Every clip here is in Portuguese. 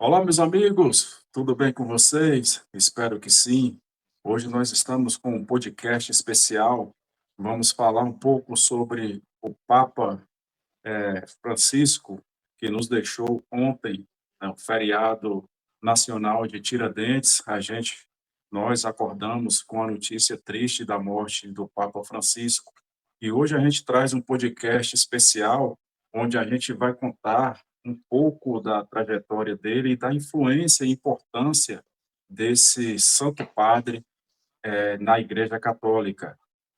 Olá, meus amigos, tudo bem com vocês? Espero que sim. Hoje nós estamos com um podcast especial. Vamos falar um pouco sobre o Papa Francisco, que nos deixou ontem, né, o feriado nacional de Tiradentes. Nós acordamos com a notícia triste da morte do Papa Francisco. E hoje a gente traz um podcast especial, onde a gente vai contar um pouco da trajetória dele e da influência e importância desse Santo Padre na Igreja Católica.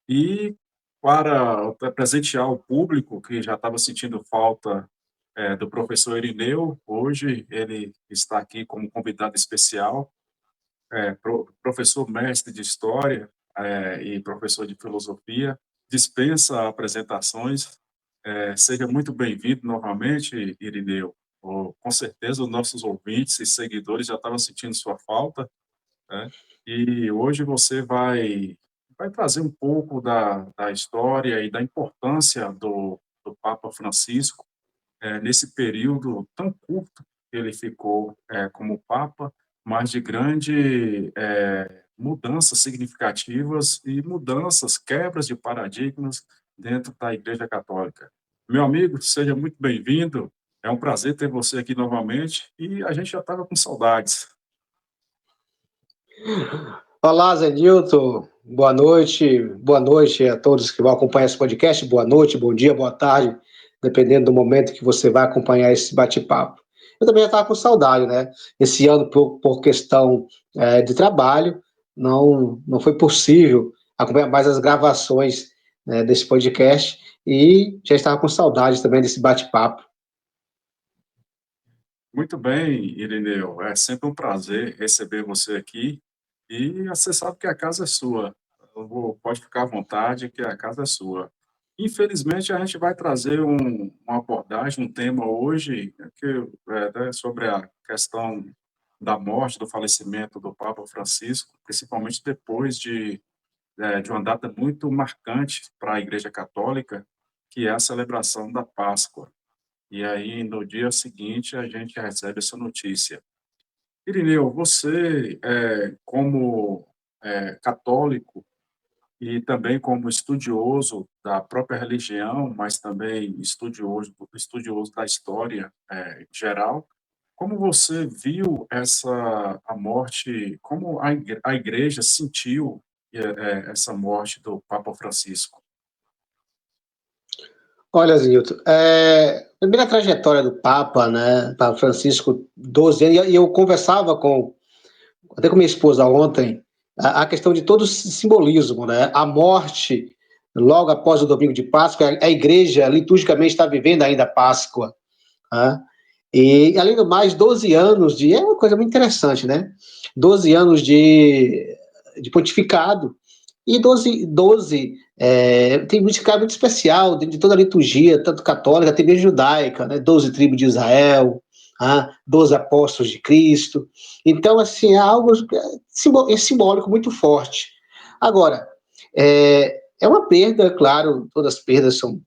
E para presentear o público que já estava sentindo falta do professor Irineu, hoje ele está aqui como convidado especial, professor mestre de História e professor de Filosofia, dispensa apresentações. Seja muito bem-vindo novamente, Irineu. Com certeza os nossos ouvintes e seguidores já estavam sentindo sua falta, né? E hoje você vai trazer um pouco da história e da importância do Papa Francisco nesse período tão curto que ele ficou como Papa, mas de grande mudanças significativas e mudanças, quebras de paradigmas dentro da Igreja Católica. Meu amigo, seja muito bem-vindo. É um prazer ter você aqui novamente e a gente já estava com saudades. Olá, Zé Nilton. Boa noite a todos que vão acompanhar esse podcast. Boa noite, bom dia, boa tarde, dependendo do momento que você vai acompanhar esse bate-papo. Eu também já estava com saudade, né? Esse ano, por questão de trabalho, não foi possível acompanhar mais as gravações, né, desse podcast e já estava com saudade também desse bate-papo. Muito bem, Irineu. É sempre um prazer receber você aqui. E você sabe que a casa é sua. Pode ficar à vontade, que a casa é sua. Infelizmente, a gente vai trazer uma abordagem, um tema hoje, né, sobre a questão da morte, do falecimento do Papa Francisco, principalmente depois de uma data muito marcante para a Igreja Católica, que é a celebração da Páscoa. E aí, no dia seguinte, a gente recebe essa notícia. Irineu, você, como católico e também como estudioso da própria religião, mas também estudioso da história geral, como você viu a morte, como a igreja sentiu essa morte do Papa Francisco? Olha, Zilton, primeiro a trajetória do Papa, né, Papa Francisco, 12 anos, e eu conversava até com minha esposa ontem, a questão de todo o simbolismo, né, a morte, logo após o domingo de Páscoa, a igreja liturgicamente está vivendo ainda a Páscoa, né, e além do mais, 12 anos é uma coisa muito interessante, né, 12 anos de pontificado, e 12 tem um significado muito especial dentro de toda a liturgia, tanto católica, até mesmo judaica, né? 12 tribos de Israel, 12 apóstolos de Cristo. Então, assim, é algo simbólico muito forte. Agora, é uma perda, claro, todas as perdas são.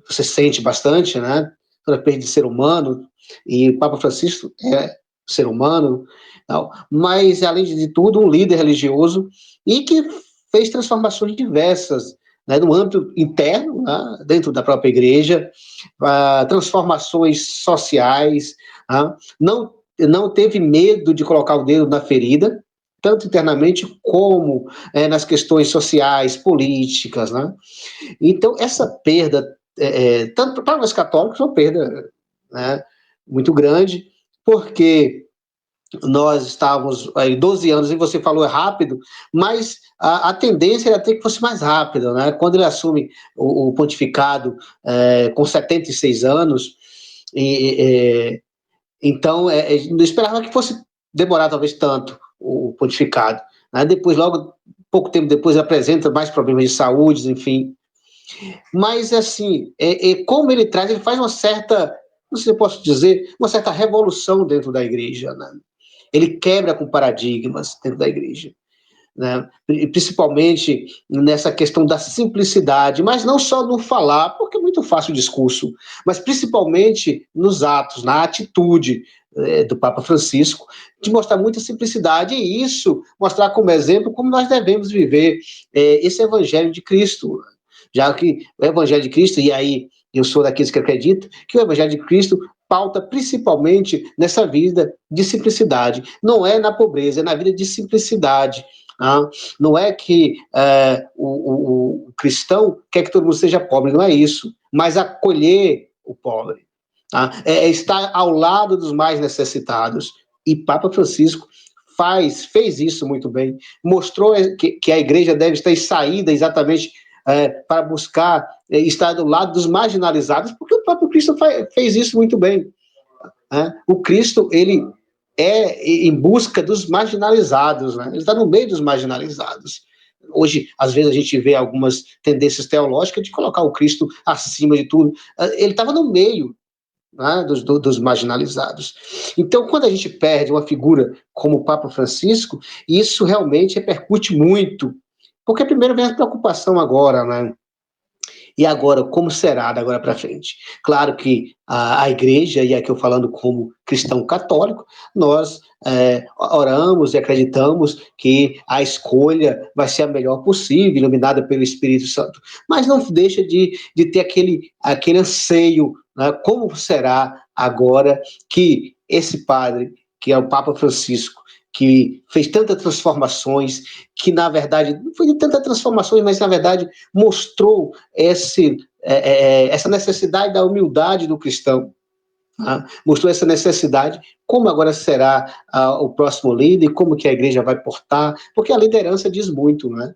Você sente bastante, né? Toda perda de ser humano, e o Papa Francisco é ser humano, não, mas, além de tudo, um líder religioso e que fez transformações diversas, né, no âmbito interno, né, dentro da própria igreja, transformações sociais, não teve medo de colocar o dedo na ferida, tanto internamente como nas questões sociais, políticas, né? Então, essa perda, tanto para nós católicos, é uma perda, né, muito grande, porque nós estávamos aí 12 anos, e você falou rápido, mas a tendência era ter que fosse mais rápido, né? Quando ele assume o pontificado com 76 anos, então não esperava que fosse demorar talvez tanto o pontificado, né? Depois, logo, pouco tempo depois, apresenta mais problemas de saúde, enfim. Mas, assim, como ele faz uma certa, não sei se eu posso dizer, uma certa revolução dentro da igreja, né? Ele quebra com paradigmas dentro da igreja, né? Principalmente nessa questão da simplicidade, mas não só no falar, porque é muito fácil o discurso, mas principalmente nos atos, na atitude, do Papa Francisco, de mostrar muita simplicidade, e isso mostrar como exemplo como nós devemos viver esse Evangelho de Cristo, já que o Evangelho de Cristo, e aí eu sou daqueles que acreditam, que o Evangelho de Cristo pauta principalmente nessa vida de simplicidade, não é na pobreza, é na vida de simplicidade. Não é que o cristão quer que todo mundo seja pobre, não é isso, mas acolher o pobre, é estar ao lado dos mais necessitados. E Papa Francisco fez isso muito bem, mostrou que a igreja deve estar em saída exatamente para buscar estar do lado dos marginalizados, porque o próprio Cristo fez isso muito bem. O Cristo, ele é em busca dos marginalizados, né? Ele está no meio dos marginalizados. Hoje, às vezes, a gente vê algumas tendências teológicas de colocar o Cristo acima de tudo. Ele estava no meio, né, dos marginalizados. Então, quando a gente perde uma figura como o Papa Francisco, isso realmente repercute muito. Porque primeiro vem a preocupação agora, né? E agora, como será da agora para frente? Claro que a igreja, e aqui eu falando como cristão católico, nós oramos e acreditamos que a escolha vai ser a melhor possível, iluminada pelo Espírito Santo. Mas não deixa de ter aquele anseio, né? Como será agora que esse padre, que é o Papa Francisco, que fez tantas transformações, que na verdade, não foi de tantas transformações, mas na verdade mostrou essa necessidade da humildade do cristão, mostrou essa necessidade, como agora será o próximo líder, como que a igreja vai portar, porque a liderança diz muito, né?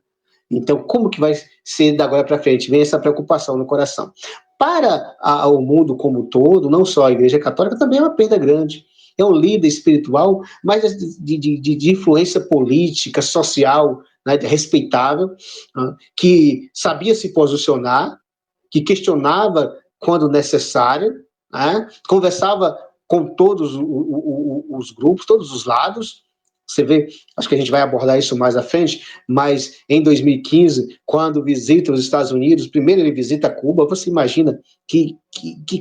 Então, como que vai ser da agora para frente? Vem essa preocupação no coração. Para o mundo como um todo, não só a igreja católica, também é uma perda grande. É um líder espiritual, mas de influência política, social, né, respeitável, que sabia se posicionar, que questionava quando necessário, né, conversava com todos os grupos, todos os lados. Você vê, acho que a gente vai abordar isso mais à frente, mas em 2015, quando visita os Estados Unidos, primeiro ele visita Cuba, você imagina que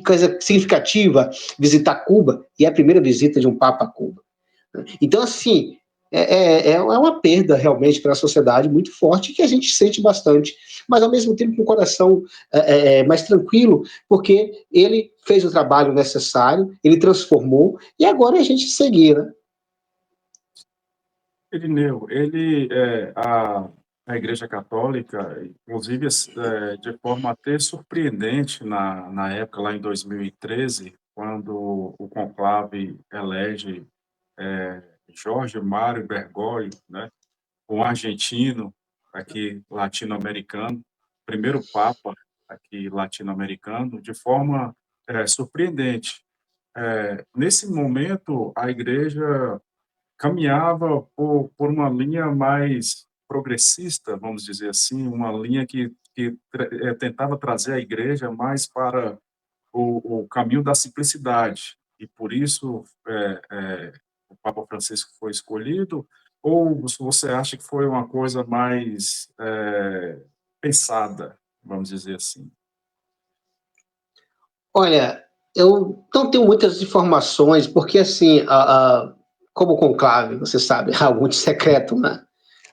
coisa significativa visitar Cuba, e é a primeira visita de um Papa a Cuba. Então, assim, é uma perda realmente para a sociedade muito forte, que a gente sente bastante, mas ao mesmo tempo com o coração mais tranquilo, porque ele fez o trabalho necessário, ele transformou, e agora é a gente seguir, né? Irineu, a Igreja Católica, inclusive, de forma até surpreendente na época, lá em 2013, quando o conclave elege Jorge Mário Bergoglio, né, um argentino aqui latino-americano, primeiro papa aqui latino-americano, de forma surpreendente. Nesse momento, a Igreja caminhava por uma linha mais progressista, vamos dizer assim, uma linha que tentava trazer a igreja mais para o caminho da simplicidade. E por isso o Papa Francisco foi escolhido, ou você acha que foi uma coisa mais pensada, vamos dizer assim? Olha, eu não tenho muitas informações, porque assim, como conclave, você sabe, é algo muito secreto, né?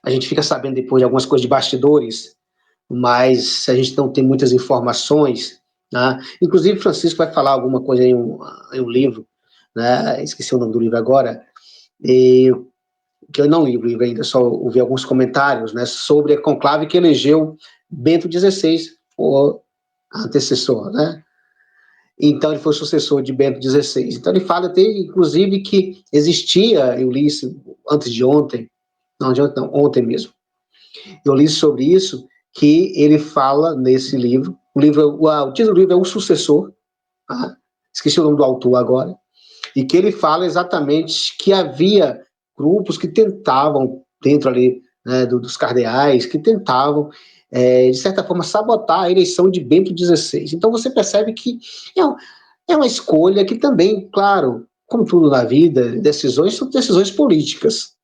A gente fica sabendo depois de algumas coisas de bastidores, mas a gente não tem muitas informações, né? Inclusive, Francisco vai falar alguma coisa em um livro, né? Esqueci o nome do livro agora, que eu não li o livro ainda, só ouvi alguns comentários, né, sobre a conclave que elegeu Bento XVI, o antecessor, né? Então, ele foi o sucessor de Bento XVI. Então, ele fala até, inclusive, que existia, eu li isso antes de ontem, não, ontem mesmo, eu li sobre isso, que ele fala nesse livro, o título do livro é O Sucessor, esqueci o nome do autor agora, e que ele fala exatamente que havia grupos que tentavam, dentro ali, né, dos cardeais, que tentavam, de certa forma, sabotar a eleição de Bento XVI. Então você percebe que é uma escolha que também, claro, como tudo na vida, decisões são decisões políticas.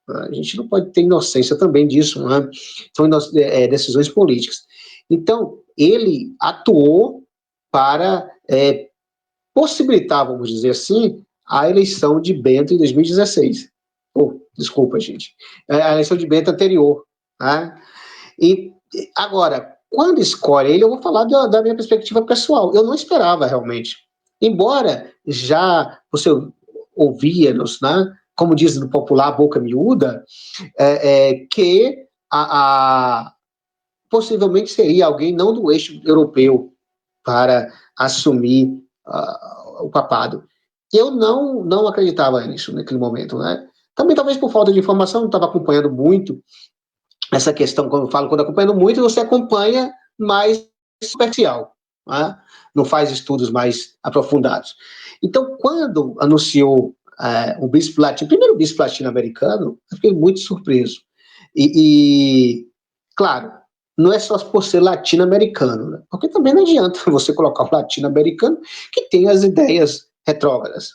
A gente não pode ter inocência também disso, né? São decisões políticas. Então, ele atuou para possibilitar, vamos dizer assim, a eleição de Bento em 2016. Desculpa, gente. A eleição de Bento anterior. Né? E agora, quando escolhe ele, eu vou falar da minha perspectiva pessoal. Eu não esperava realmente. Embora já você ouvia-nos, né? Como diz no popular boca miúda, que possivelmente seria alguém não do eixo europeu para assumir o papado. Eu não acreditava nisso naquele momento, né? Também talvez por falta de informação, não estava acompanhando muito essa questão, quando acompanhando muito, você acompanha mais superficial, né? Não faz estudos mais aprofundados. Então, quando anunciou o bispo latino, primeiro bispo latino-americano, eu fiquei muito surpreso. Claro, não é só por ser latino-americano, né? Porque também não adianta você colocar um latino-americano que tem as ideias retrógradas.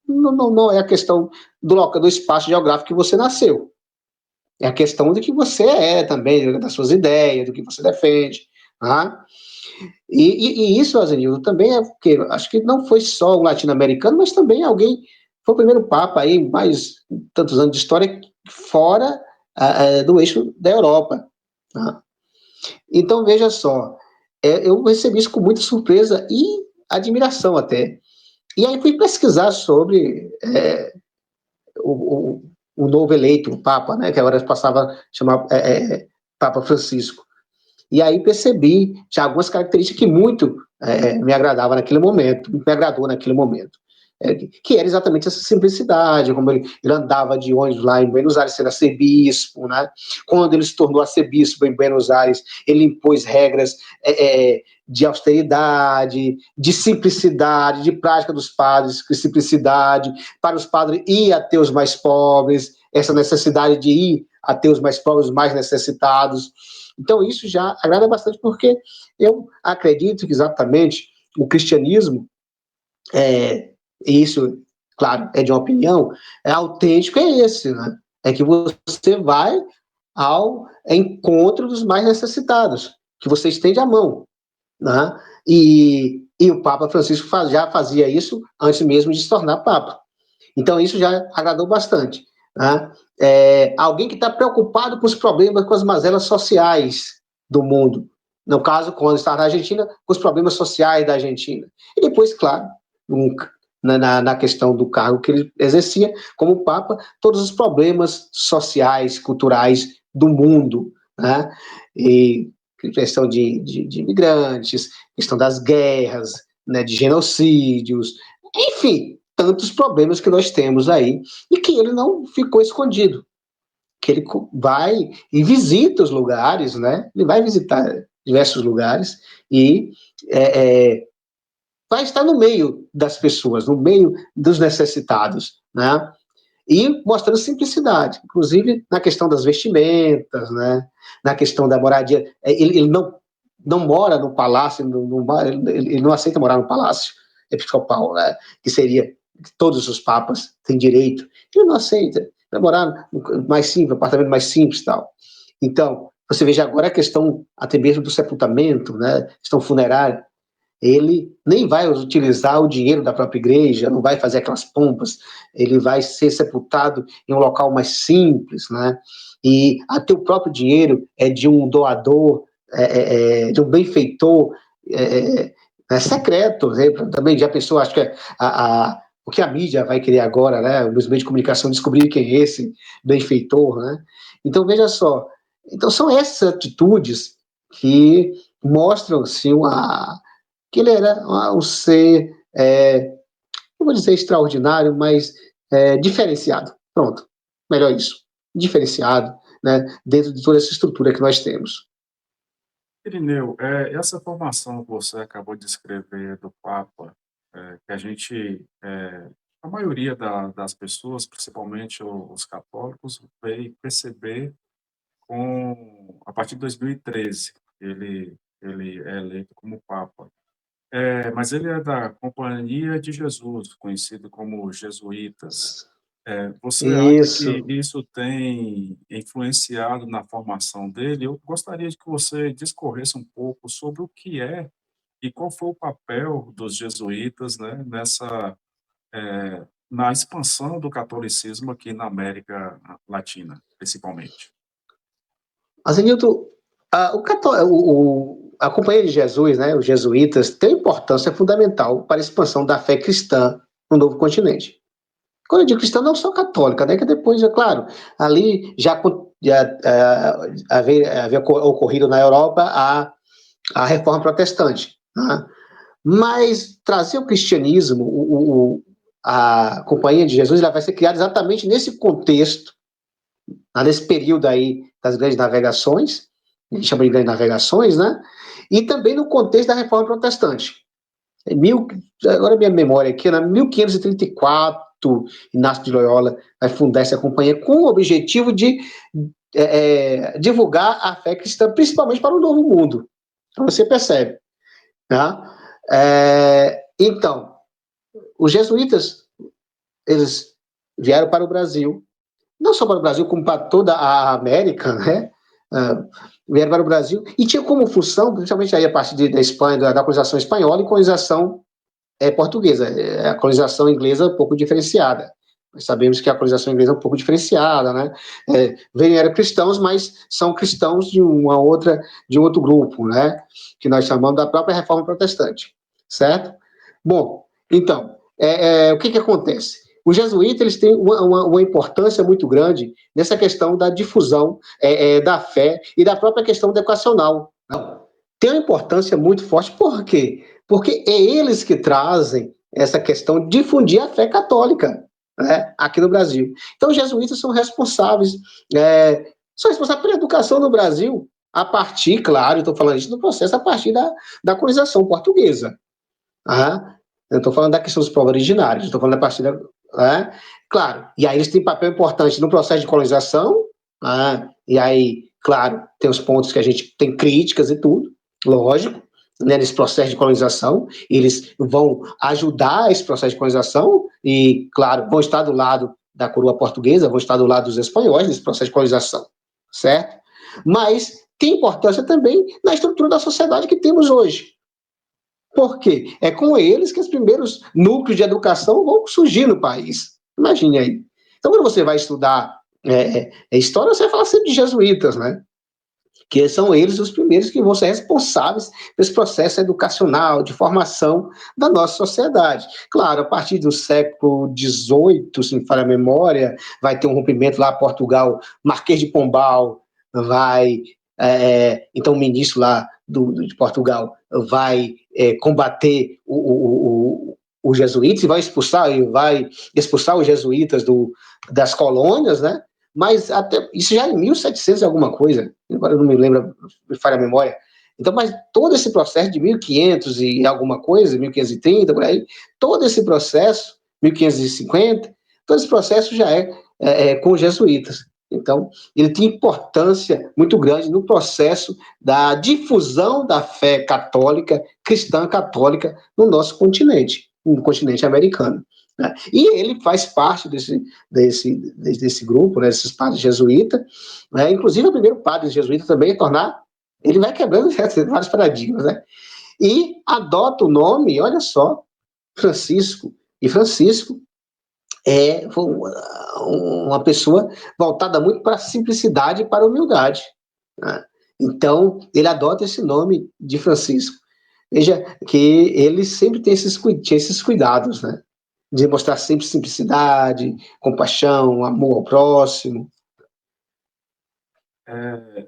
Não é a questão do espaço geográfico que você nasceu. É a questão do que você é também, das suas ideias, do que você defende. Tá? E isso, Azenildo, também é porque acho que não foi só um latino-americano, mas também alguém, foi o primeiro Papa aí, mais tantos anos de história, fora do eixo da Europa. Tá? Então, veja só, eu recebi isso com muita surpresa e admiração até. E aí fui pesquisar sobre o novo eleito, o Papa, né, que agora passava a chamar Papa Francisco. E aí percebi já algumas características que muito me agradavam naquele momento, me agradou naquele momento. Que era exatamente essa simplicidade, como ele andava de ônibus lá em Buenos Aires, sendo arcebispo, né? Quando ele se tornou arcebispo em Buenos Aires, ele impôs regras de austeridade, de simplicidade, de prática dos padres, de simplicidade, para os padres ir até os mais pobres, essa necessidade de ir até os mais pobres, os mais necessitados. Então, isso já agrada bastante, porque eu acredito que exatamente o cristianismo, isso, claro, é de uma opinião, é autêntico, é esse, né? É que você vai ao encontro dos mais necessitados, que você estende a mão, né? E o Papa Francisco já fazia isso antes mesmo de se tornar Papa. Então, isso já agradou bastante. Né? Alguém que está preocupado com os problemas, com as mazelas sociais do mundo. No caso, quando estava na Argentina, com os problemas sociais da Argentina. E depois, claro, na questão do cargo que ele exercia como Papa, todos os problemas sociais, culturais do mundo. Né? E questão de imigrantes, questão das guerras, né, de genocídios, enfim, tantos problemas que nós temos aí, e que ele não ficou escondido, que ele vai e visita os lugares, né? Ele vai visitar diversos lugares e vai estar no meio das pessoas, no meio dos necessitados, né? E mostrando simplicidade, inclusive na questão das vestimentas, né? Na questão da moradia. Ele não mora no palácio, ele não aceita morar no palácio episcopal, né? Que seria que todos os papas têm direito. Ele não aceita. Vai morar mais simples, apartamento mais simples e tal. Então, você veja agora a questão até mesmo do sepultamento, né? Questão funerária. Ele nem vai utilizar o dinheiro da própria igreja, não vai fazer aquelas pompas, ele vai ser sepultado em um local mais simples, né? E até o próprio dinheiro é de um doador, de um benfeitor secreto, né? Também já pensou, acho que o que a mídia vai querer agora, né? Os meios de comunicação descobrir quem é esse benfeitor, né? Então, veja só, então são essas atitudes que mostram, assim, que ele era um ser, não vou dizer extraordinário, mas diferenciado. Pronto, melhor isso. Diferenciado, né, dentro de toda essa estrutura que nós temos. Irineu, essa formação que você acabou de escrever do Papa, que a gente, a maioria das pessoas, principalmente os católicos, veio perceber a partir de 2013, ele é eleito como Papa. Mas ele é da Companhia de Jesus, conhecido como jesuítas. Você acha que Isso. isso tem influenciado na formação dele? Eu gostaria de que você discorresse um pouco sobre o que é e qual foi o papel dos jesuítas, né, na expansão do catolicismo aqui na América Latina, principalmente? Azenilton, a Companhia de Jesus, né, os jesuítas, tem importância fundamental para a expansão da fé cristã no novo continente. Quando eu digo cristã, não só católica, né, que depois, é claro, ali já havia ocorrido na Europa a reforma protestante. Né? Mas trazer o cristianismo, a Companhia de Jesus, ela vai ser criada exatamente nesse contexto, nesse período aí das grandes navegações, a gente chama de grandes navegações, né? E também no contexto da Reforma Protestante. Agora minha memória aqui, em 1534, Inácio de Loyola vai fundar essa companhia com o objetivo de divulgar a fé cristã, principalmente para o Novo Mundo. Então você percebe. Né? Então, os jesuítas, eles vieram para o Brasil, não só para o Brasil, como para toda a América, né? Vieram para o Brasil e tinha como função, principalmente aí a partir da Espanha, da colonização espanhola e colonização portuguesa. A colonização inglesa é um pouco diferenciada. Nós sabemos que a colonização inglesa é um pouco diferenciada, né? Vieram cristãos, mas são cristãos de um outro grupo, né? Que nós chamamos da própria Reforma Protestante, certo? Bom, então, o que acontece? Os jesuítas eles têm uma importância muito grande nessa questão da difusão da fé e da própria questão educacional. Tem uma importância muito forte, por quê? Porque é eles que trazem essa questão de difundir a fé católica, né, aqui no Brasil. Então, os jesuítas são responsáveis pela educação no Brasil, a partir, claro, estou falando isso no processo, a partir da colonização portuguesa. Eu estou falando da questão dos povos originários, estou falando da partir da. Claro, e aí eles têm papel importante no processo de colonização, e aí, claro, tem os pontos que a gente tem críticas e tudo, lógico, né, nesse processo de colonização, eles vão ajudar esse processo de colonização e, claro, vão estar do lado da coroa portuguesa, vão estar do lado dos espanhóis nesse processo de colonização, certo? Mas tem importância também na estrutura da sociedade que temos hoje. Por quê? É com eles que os primeiros núcleos de educação vão surgir no país. Imagine aí. Então, quando você vai estudar história, você vai falar sempre de jesuítas, né? Que são eles os primeiros que vão ser responsáveis por esse processo educacional, de formação da nossa sociedade. Claro, a partir do século XVIII, se me falha a memória, vai ter um rompimento lá, Portugal, Marquês de Pombal, então o ministro lá de Portugal vai combater os jesuítas e vai expulsar os jesuítas das colônias, né? Mas até isso já em 1700 e alguma coisa, agora eu não me lembro, me falha a memória. Então, mas todo esse processo de 1500 e alguma coisa, 1530, por aí, todo esse processo, 1550, todo esse processo já é com os jesuítas. Então, ele tem importância muito grande no processo da difusão da fé católica, cristã católica, no nosso continente, no continente americano. Né? E ele faz parte desse grupo, né, desses padres jesuítas, né? Inclusive o primeiro padre jesuíta também a tornar, ele vai quebrando vários paradigmas, né? E adota o nome, olha só, Francisco, e Francisco é uma pessoa voltada muito para a simplicidade e para a humildade. Né? Então, ele adota esse nome de Francisco. Veja que ele sempre tinha esses cuidados, né? De mostrar sempre simplicidade, compaixão, amor ao próximo.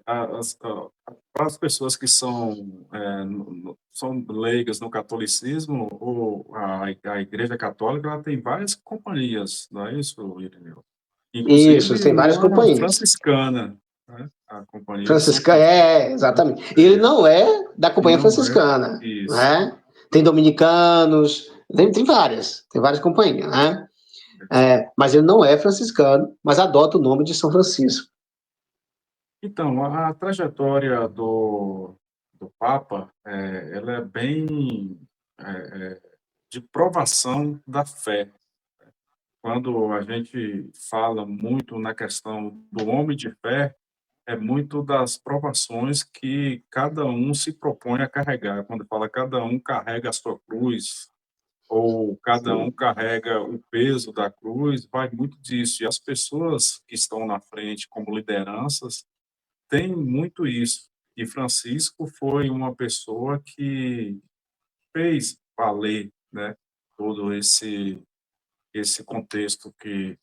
Para as pessoas que são leigas no catolicismo, a Igreja Católica ela tem várias companhias, não é isso, Irineu? Isso, Inclusive tem várias uma companhias. franciscana, né? A Companhia de São Franciscana, Francisco. exatamente. Ele não é da Companhia Não é Franciscana, isso. né? Tem dominicanos, tem várias companhias, né? Mas ele não é franciscano, mas adota o nome de São Francisco. Então, a trajetória do Papa, ela é bem de provação da fé. Quando a gente fala muito na questão do homem de fé, é muito das provações que cada um se propõe a carregar. Quando fala cada um carrega a sua cruz, ou cada um sim, carrega o peso da cruz, vai muito disso. E as pessoas que estão na frente como lideranças têm muito isso. E Francisco foi uma pessoa que fez valer, né, todo esse contexto que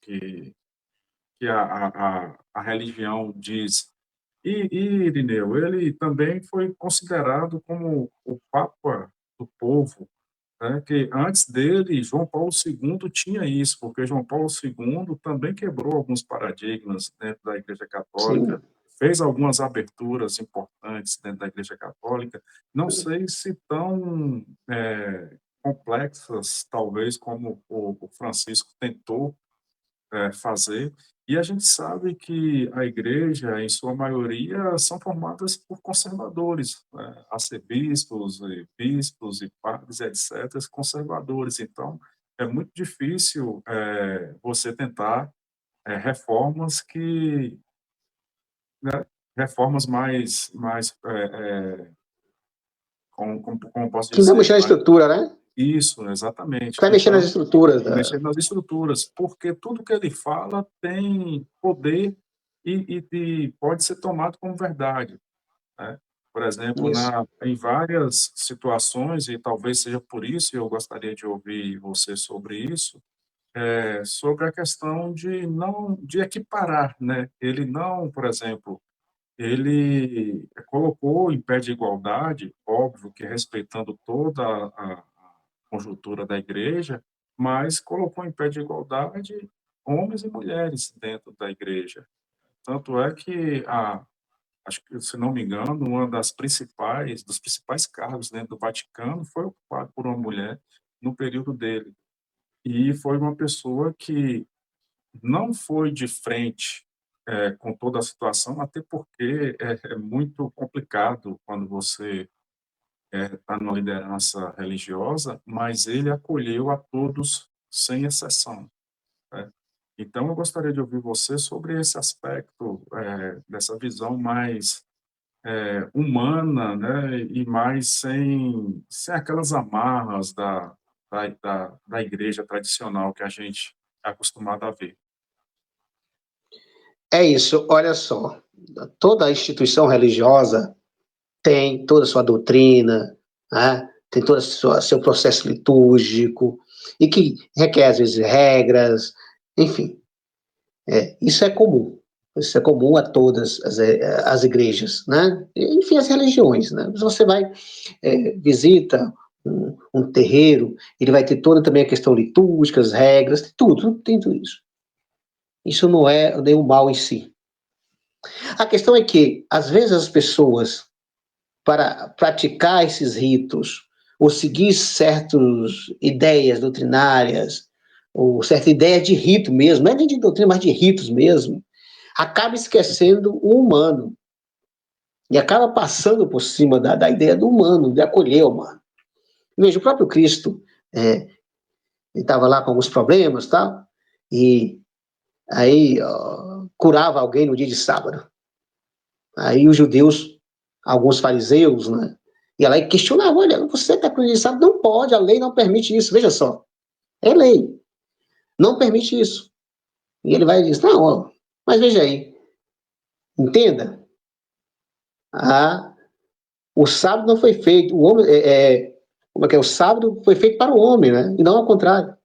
a religião diz. E Irineu, ele também foi considerado como o Papa do povo, né? Que antes dele, João Paulo II tinha isso, porque João Paulo II também quebrou alguns paradigmas dentro da Igreja Católica, sim. fez algumas aberturas importantes dentro da Igreja Católica, não sei se tão complexas, talvez, como o Francisco tentou fazer. E a gente sabe que a igreja, em sua maioria, são formadas por conservadores, né? Arcebispos, e bispos e padres, etc., conservadores. Então, é muito difícil você tentar reformas reformas mais como posso Que vai dizer, mexer na estrutura, né? isso, exatamente. Que vai mexer nas Então, estruturas. mexer nas estruturas, porque tudo que ele fala tem poder e pode ser tomado como verdade, né? Por exemplo, Isso. em várias situações, e talvez seja por isso, e eu gostaria de ouvir você sobre isso, sobre a questão de equiparar, né? Ele não, por exemplo, ele colocou em pé de igualdade, óbvio que respeitando toda a conjuntura da igreja, mas colocou em pé de igualdade homens e mulheres dentro da igreja. Tanto é que, acho que, se não me engano, dos principais cargos dentro do Vaticano foi ocupado por uma mulher no período dele. E foi uma pessoa que não foi de frente com toda a situação, até porque é muito complicado quando você está numa liderança religiosa, mas ele acolheu a todos sem exceção, né? Então, eu gostaria de ouvir você sobre esse aspecto, dessa visão mais humana, né, e mais sem aquelas amarras da igreja tradicional que a gente é acostumado a ver. É isso, olha só. Toda instituição religiosa tem toda a sua doutrina, né? Tem todo o seu processo litúrgico, e que requer, às vezes, regras, enfim. Isso é comum. Isso é comum a todas as igrejas, né? Enfim, as religiões, né? Você vai, visita um terreiro, ele vai ter toda também a questão litúrgica, as regras, tem tudo isso. Isso não é nenhum mal em si. A questão é que, às vezes, as pessoas, para praticar esses ritos, ou seguir certas ideias doutrinárias, ou certa ideia de rito mesmo, não é nem de doutrina, mas de ritos mesmo, acaba esquecendo o humano. E acaba passando por cima da ideia do humano, de acolher o humano. Veja, o próprio Cristo, ele estava lá com alguns problemas, tal, e aí curava alguém no dia de sábado. Aí os judeus, alguns fariseus, né, e lá e questionavam, olha, você está com o dia de sábado? Não pode, a lei não permite isso. Veja só, é lei, não permite isso. E ele vai e diz, não, ó, mas veja aí, entenda, o sábado não foi feito, o homem, como é que é? O sábado foi feito para o homem, né? E não ao contrário.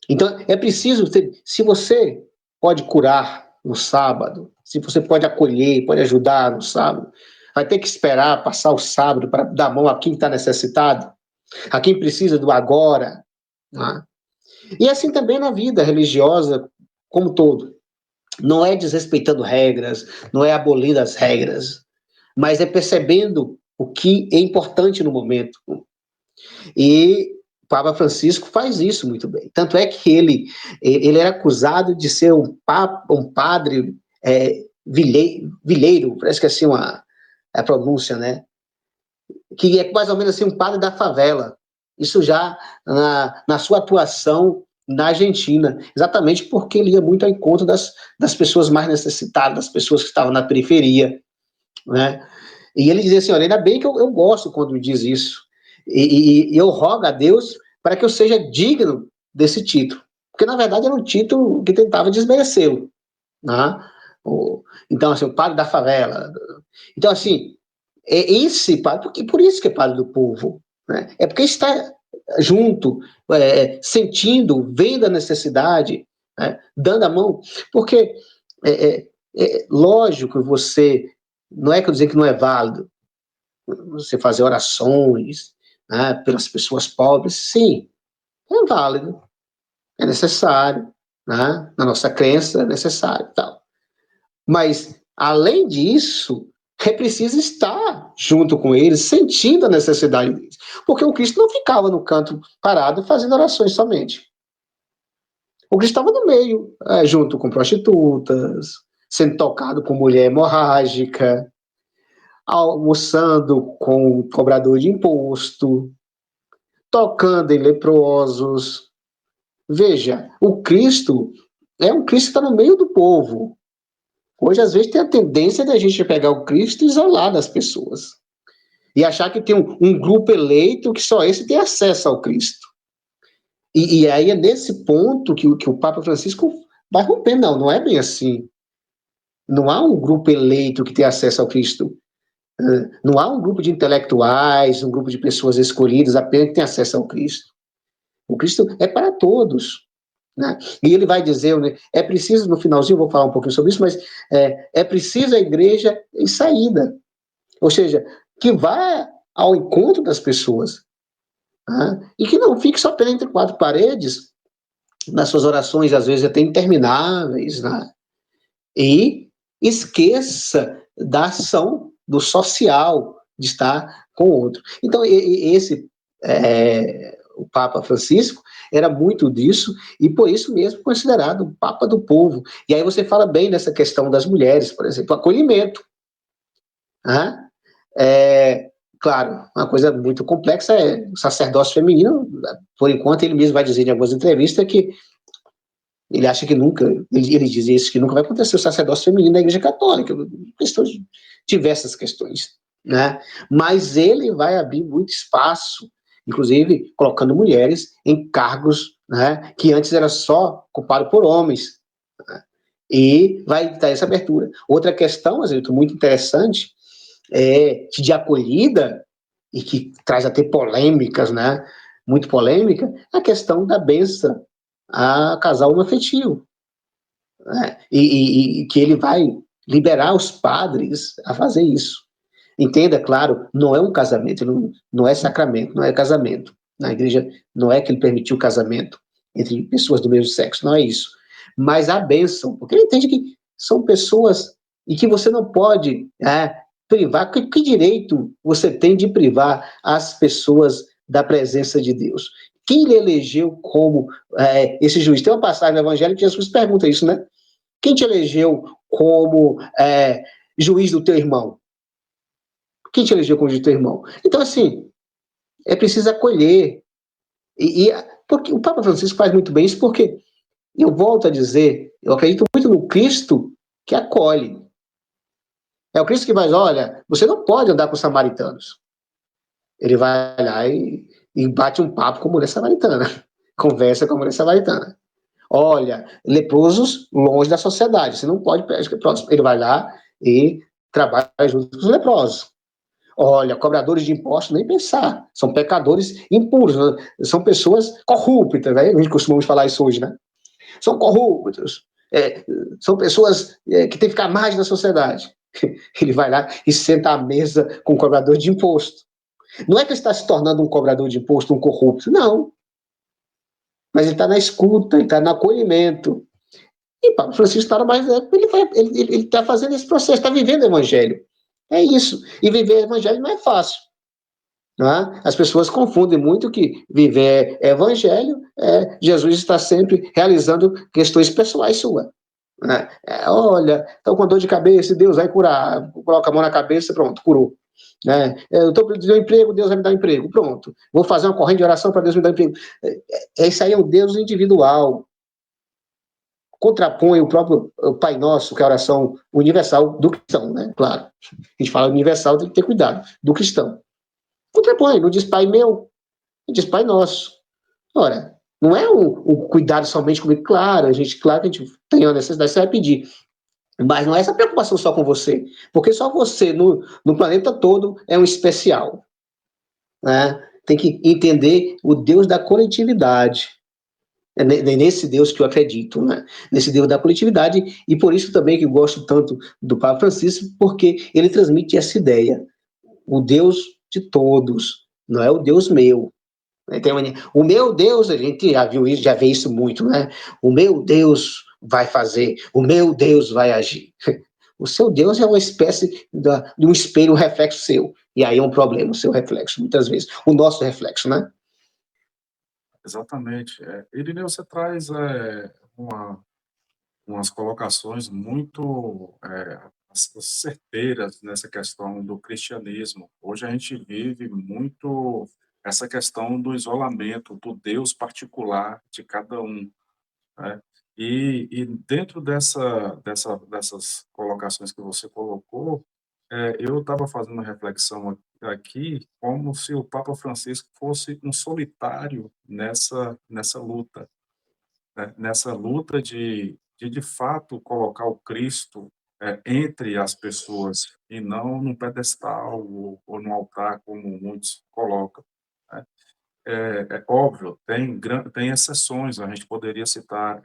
Então, é preciso, se você pode curar no sábado, se você pode acolher, pode ajudar no sábado, vai ter que esperar passar o sábado para dar mão a quem está necessitado, a quem precisa do agora. Né? E assim também na vida religiosa como todo. Não é desrespeitando regras, não é abolindo as regras, mas é percebendo o que é importante no momento. E o Papa Francisco faz isso muito bem. Tanto é que ele era acusado de ser um padre vilheiro, parece que é assim a pronúncia, né? Que é mais ou menos assim um padre da favela. Isso já na sua atuação na Argentina, exatamente porque ele ia muito ao encontro das pessoas mais necessitadas, das pessoas que estavam na periferia, né? E ele dizia assim, olha, ainda bem que eu gosto quando diz isso, e eu rogo a Deus para que eu seja digno desse título. Porque, na verdade, era um título que tentava desmerecê-lo. Né? Então, assim, o padre da favela. Então, assim, esse padre, porque por isso que é padre do povo. Né? É porque está junto, sentindo, vendo a necessidade, né? Dando a mão. Porque, lógico, você. Não é que eu dizer que não é válido você fazer orações, né, pelas pessoas pobres. Sim, é válido, é necessário, né? Na nossa crença é necessário, tal. Mas além disso, é preciso estar junto com eles, sentindo a necessidade deles, porque o Cristo não ficava no canto parado fazendo orações somente. O Cristo estava no meio, junto com prostitutas, sendo tocado por mulher hemorrágica, almoçando com o cobrador de imposto, tocando em leprosos. Veja, o Cristo é um Cristo que está no meio do povo. Hoje, às vezes, tem a tendência da gente pegar o Cristo e isolar das pessoas. E achar que tem um grupo eleito que só esse tem acesso ao Cristo. E aí é nesse ponto que o Papa Francisco vai romper. Não, não é bem assim. Não há um grupo eleito que tem acesso ao Cristo. Não há um grupo de intelectuais, um grupo de pessoas escolhidas apenas que tem acesso ao Cristo. O Cristo é para todos. Né? E ele vai dizer, né, é preciso, no finalzinho, vou falar um pouquinho sobre isso, mas é preciso a igreja em saída. Ou seja, que vá ao encontro das pessoas. Né? E que não fique só entre quatro paredes, nas suas orações, às vezes até intermináveis, né? E esqueça da ação, do social, de estar com o outro. Então, esse, o Papa Francisco, era muito disso, e por isso mesmo considerado o Papa do povo. E aí você fala bem dessa questão das mulheres, por exemplo, acolhimento. Né? Claro, uma coisa muito complexa é o sacerdócio feminino. Por enquanto, ele mesmo vai dizer em algumas entrevistas que ele acha que nunca, ele diz isso, que nunca vai acontecer o sacerdócio feminino na Igreja Católica, questões, diversas questões, né? Mas ele vai abrir muito espaço, inclusive colocando mulheres em cargos, né, que antes era só ocupado por homens, né? E vai dar essa abertura. Outra questão, Azilton, muito interessante, de acolhida, e que traz até polêmicas, né? Muito polêmica, a questão da bênção a casal homoafetivo. Né? E que ele vai liberar os padres a fazer isso. Entenda, claro, não é um casamento, não é sacramento, não é casamento. Na igreja não é que ele permitiu o casamento entre pessoas do mesmo sexo, não é isso. Mas a bênção, porque ele entende que são pessoas e que você não pode privar. Que direito você tem de privar as pessoas da presença de Deus? Quem ele elegeu como esse juiz? Tem uma passagem no Evangelho que Jesus pergunta isso, né? Quem te elegeu como juiz do teu irmão? Quem te elegeu como juiz do teu irmão? Então, assim, é preciso acolher. Porque o Papa Francisco faz muito bem isso, porque, eu volto a dizer, eu acredito muito no Cristo que acolhe. É o Cristo que vai, olha, você não pode andar com os samaritanos. Ele vai lá e bate um papo com a mulher samaritana. Conversa com a mulher samaritana. Olha, leprosos longe da sociedade, você não pode pegar próximo. Ele vai lá e trabalha junto com os leprosos. Olha, cobradores de impostos, nem pensar. São pecadores impuros, né? São pessoas corruptas, né? A gente costuma falar isso hoje, né? São corruptos. São pessoas que têm que ficar à margem da sociedade. Ele vai lá e senta à mesa com o cobrador de imposto. Não é que ele está se tornando um cobrador de imposto, um corrupto, não. Mas ele está na escuta, ele está no acolhimento. E Papa Francisco está mais. Ele está fazendo esse processo, está vivendo o evangelho. É isso. E viver o evangelho não é fácil. Não é? As pessoas confundem muito que viver evangelho Jesus está sempre realizando questões pessoais suas. Né? Olha, estou com dor de cabeça, Deus vai curar. Coloca a mão na cabeça, pronto, curou. Né? Eu estou pedindo um emprego, Deus vai me dar um emprego. Pronto. Vou fazer uma corrente de oração para Deus me dar um emprego. Esse aí é o Deus individual. Contrapõe o próprio Pai Nosso, que é a oração universal do cristão, né? Claro. A gente fala universal, tem que ter cuidado. Do cristão. Contrapõe, não diz Pai meu, não diz Pai Nosso. Ora, não é o cuidado somente comigo. Claro que a gente tem a necessidade, você vai pedir. Mas não é essa preocupação só com você. Porque só você, no planeta todo, é um especial. Né? Tem que entender o Deus da coletividade. É nesse Deus que eu acredito, né? Nesse Deus da coletividade, e por isso também que eu gosto tanto do Papa Francisco, porque ele transmite essa ideia. O Deus de todos, não é o Deus meu. O meu Deus, a gente já viu isso, já vê isso muito, né? O meu Deus vai fazer, o meu Deus vai agir. O seu Deus é uma espécie de um espelho, um reflexo seu. E aí é um problema, o seu reflexo, muitas vezes. O nosso reflexo, né? Exatamente. Irineu, você traz umas colocações muito certeiras nessa questão do cristianismo. Hoje a gente vive muito essa questão do isolamento, do Deus particular de cada um, né? E dentro dessas colocações que você colocou, eu estava fazendo uma reflexão aqui, como se o Papa Francisco fosse um solitário nessa luta, né? Nessa luta de fato colocar o Cristo entre as pessoas e não num pedestal ou num altar como muitos colocam, né? É óbvio, tem exceções, a gente poderia citar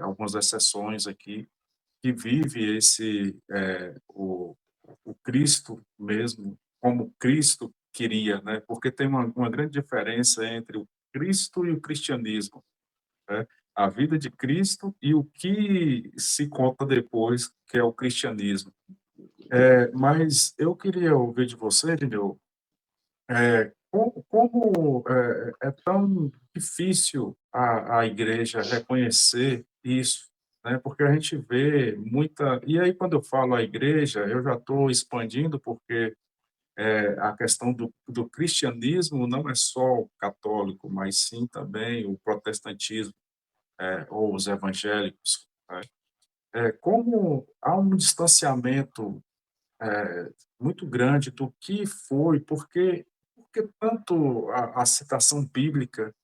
algumas exceções aqui, que vive o Cristo mesmo, como Cristo queria, né? Porque tem uma grande diferença entre o Cristo e o cristianismo, né? A vida de Cristo e o que se conta depois, que é o cristianismo. Mas eu queria ouvir de você, Lineu, como é tão difícil a igreja reconhecer isso, né? Porque a gente vê muita. E aí, quando eu falo a igreja, eu já estou expandindo, porque a questão do cristianismo não é só o católico, mas sim também o protestantismo, ou os evangélicos, né? Como há um distanciamento muito grande do que foi, porque tanto a citação bíblica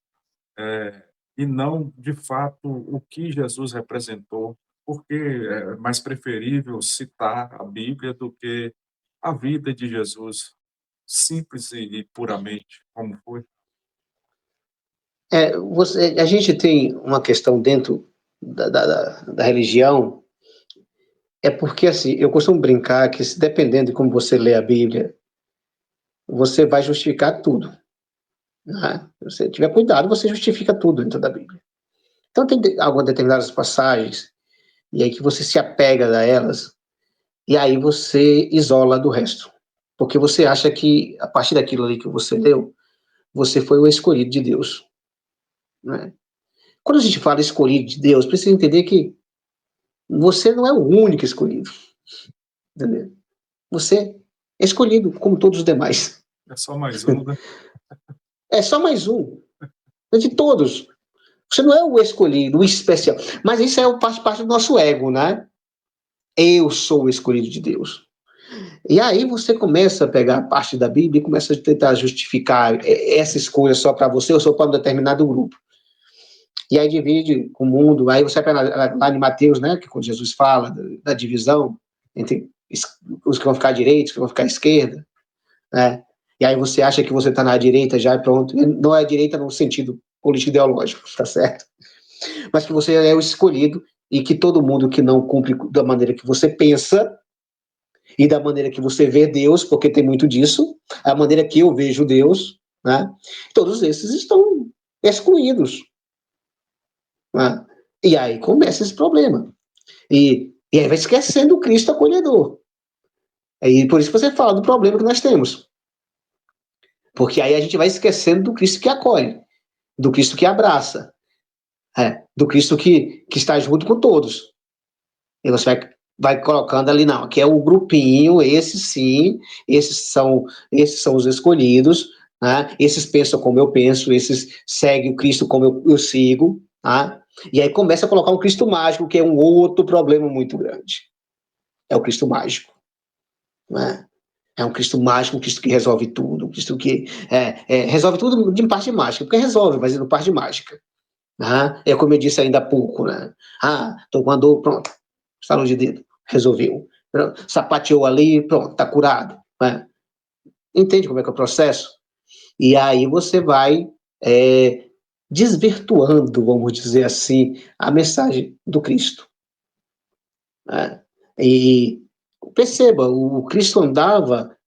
e não, de fato, o que Jesus representou, porque é mais preferível citar a Bíblia do que a vida de Jesus, simples e puramente, como foi. A gente tem uma questão dentro da religião, é porque, assim, eu costumo brincar que, dependendo de como você lê a Bíblia, você vai justificar tudo. Né? Se você tiver cuidado, você justifica tudo dentro da Bíblia. Então, tem algumas determinadas passagens, e aí que você se apega a elas, e aí você isola do resto. Porque você acha que, a partir daquilo ali que você leu, você foi o escolhido de Deus. Né? Quando a gente fala escolhido de Deus, precisa entender que você não é o único escolhido. Entendeu? Você é escolhido, como todos os demais. É só mais um, né? É só mais um. É de todos. Você não é o escolhido, o especial. Mas isso faz parte do nosso ego, né? Eu sou o escolhido de Deus. E aí você começa a pegar a parte da Bíblia e começa a tentar justificar essa escolha só para você ou só para um determinado grupo. E aí divide o mundo. Aí você vai lá em Mateus, né? Que quando Jesus fala da divisão entre os que vão ficar à direita, os que vão ficar à esquerda, né? E aí você acha que você está na direita já e pronto. Não é direita no sentido político ideológico, tá certo? Mas que você é o escolhido e que todo mundo que não cumpre da maneira que você pensa e da maneira que você vê Deus, porque tem muito disso, a maneira que eu vejo Deus, né? Todos esses estão excluídos. Né? E aí começa esse problema. E aí vai esquecendo o Cristo acolhedor. E por isso que você fala do problema que nós temos. Porque aí a gente vai esquecendo do Cristo que acolhe, do Cristo que abraça, do Cristo que está junto com todos. E você vai colocando ali, não, que é o grupinho, esse sim, esses são os escolhidos, né? Esses pensam como eu penso, esses seguem o Cristo como eu sigo, né? E aí começa a colocar um Cristo mágico, que é um outro problema muito grande. É o Cristo mágico. Né? É um Cristo mágico, um Cristo que resolve tudo, um Cristo que resolve tudo de parte de mágica, porque resolve, mas não parte de mágica. Né? É como eu disse ainda há pouco, né? Tô com uma dor, pronto, estalou de dedo, resolveu. Sapateou ali, pronto, tá curado. Né? Entende como é que é o processo? E aí você vai desvirtuando, vamos dizer assim, a mensagem do Cristo. Né? E perceba, o Cristo andava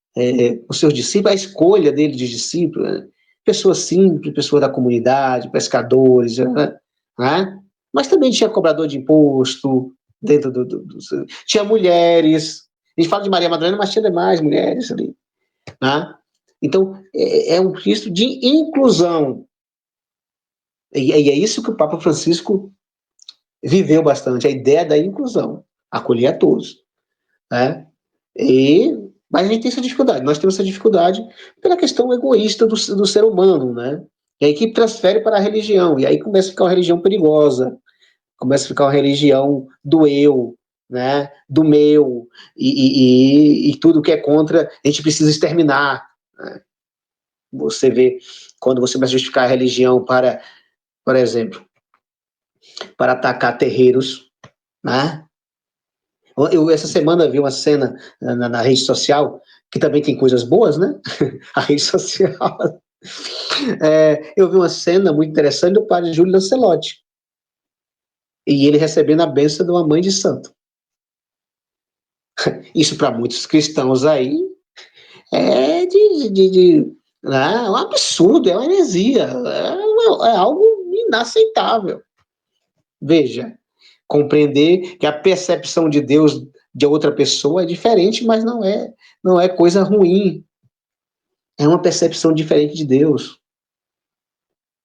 os seus discípulos, a escolha dele de discípulos, né? Pessoas simples, pessoas da comunidade, pescadores, né? Mas também tinha cobrador de imposto, dentro tinha mulheres, a gente fala de Maria Madalena, mas tinha demais mulheres ali, né? Então, é um Cristo de inclusão, e é isso que o Papa Francisco viveu bastante, a ideia da inclusão, acolher a todos, né? Mas a gente tem essa dificuldade, nós temos essa dificuldade pela questão egoísta do ser humano, né? E aí que transfere para a religião, e aí começa a ficar uma religião perigosa, começa a ficar uma religião do eu, né? Do meu, e tudo que é contra, a gente precisa exterminar. Né? Você vê, quando você vai justificar a religião para, por exemplo, para atacar terreiros, né? Eu essa semana vi uma cena na rede social, que também tem coisas boas, né? A rede social. Eu vi uma cena muito interessante do padre Júlio Lancelotti. E ele recebendo a bênção de uma mãe de santo. Isso para muitos cristãos aí é um absurdo, é uma heresia, é algo inaceitável. Veja, compreender que a percepção de Deus de outra pessoa é diferente, mas não é coisa ruim. É uma percepção diferente de Deus,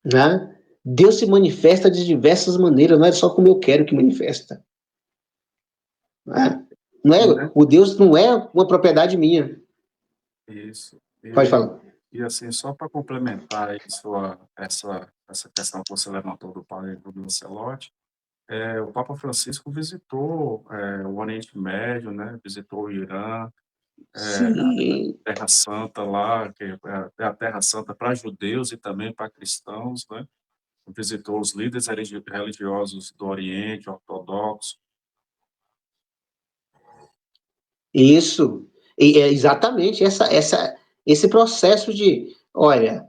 né? Deus se manifesta de diversas maneiras, não é só como eu quero que manifesta. Né? Né? O Deus não é uma propriedade minha. Isso. Pode falar. E assim, só para complementar aí essa questão que você levantou do padre do Lancelotti, o Papa Francisco visitou o Oriente Médio, né? Visitou o Irã, Sim, Terra Santa lá, que é a Terra Santa para judeus e também para cristãos, né? Visitou os líderes religiosos do Oriente, ortodoxos. isso. E é exatamente esse processo de, olha,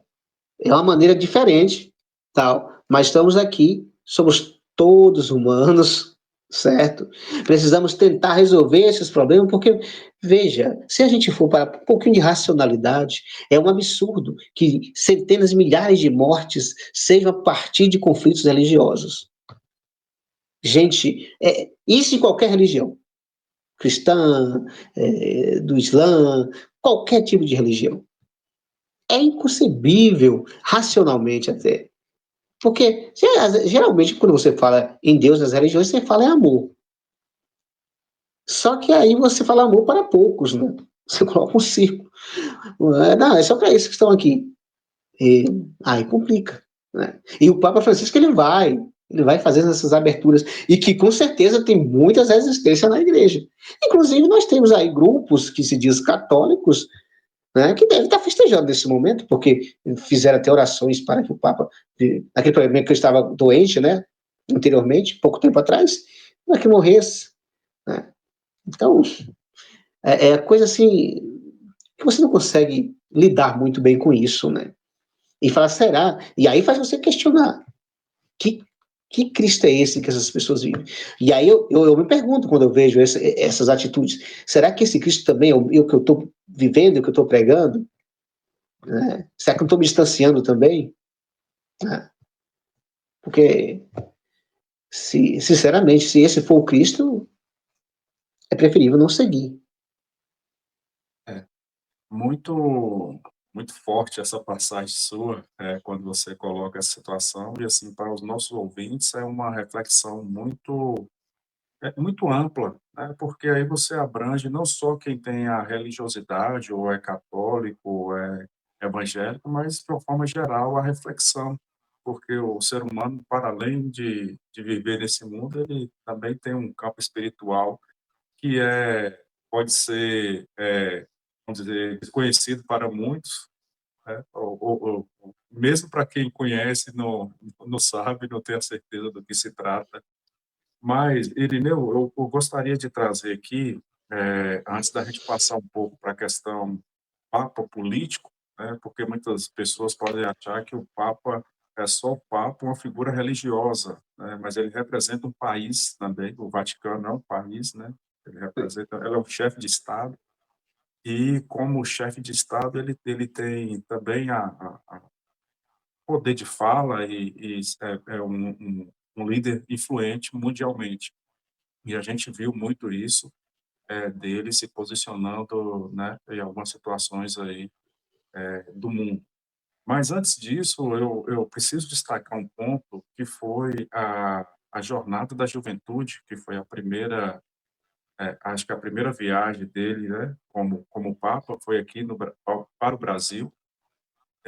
é uma maneira diferente, tal, mas estamos aqui, somos todos humanos, certo? Precisamos tentar resolver esses problemas, porque, veja, se a gente for para um pouquinho de racionalidade, é um absurdo que centenas de milhares de mortes sejam a partir de conflitos religiosos. Gente, isso em qualquer religião, cristã, do Islã, qualquer tipo de religião. É inconcebível, racionalmente até. Porque, geralmente, quando você fala em Deus nas religiões, você fala em amor. Só que aí você fala amor para poucos, né? Você coloca um círculo. Não, é só para esses que estão aqui. E aí complica. Né? E o Papa Francisco, ele vai fazendo essas aberturas, e que com certeza tem muitas resistências na igreja. Inclusive, nós temos aí grupos que se diz católicos, né, que devem estar festejando nesse momento, porque fizeram até orações para que o Papa, naquele momento que eu estava doente, né, anteriormente, pouco tempo atrás, para que morresse. Né? Então, coisa assim, que você não consegue lidar muito bem com isso, né? E falar, será? E aí faz você questionar, que, que Cristo é esse que essas pessoas vivem? E aí eu me pergunto, quando eu vejo essas atitudes, será que esse Cristo também é o que eu estou vivendo, o que eu estou pregando? Né? Será que eu estou me distanciando também? Né? Porque, sinceramente, se esse for o Cristo, é preferível não seguir. É, muito, muito forte essa passagem sua, quando você coloca essa situação, e assim, para os nossos ouvintes, é uma reflexão muito ampla, né? Porque aí você abrange não só quem tem a religiosidade, ou é católico, ou é evangélico, mas, de uma forma geral, a reflexão. Porque o ser humano, para além de viver nesse mundo, ele também tem um campo espiritual que pode ser vamos dizer, desconhecido para muitos, né? Mesmo para quem conhece, não sabe, não tem a certeza do que se trata. Mas, Irineu, eu gostaria de trazer aqui, antes da gente passar um pouco para a questão Papa político, né, porque muitas pessoas podem achar que o Papa é só o Papa, uma figura religiosa, né, mas ele representa um país também, o Vaticano é um país, né, ele é um chefe de Estado, e como chefe de Estado ele tem também a poder de fala e é um líder influente mundialmente. E a gente viu muito isso dele se posicionando, né, em algumas situações aí do mundo. Mas antes disso, eu preciso destacar um ponto que foi a jornada da juventude, que foi a primeira, acho que a primeira viagem dele, né, como Papa, foi aqui para o Brasil.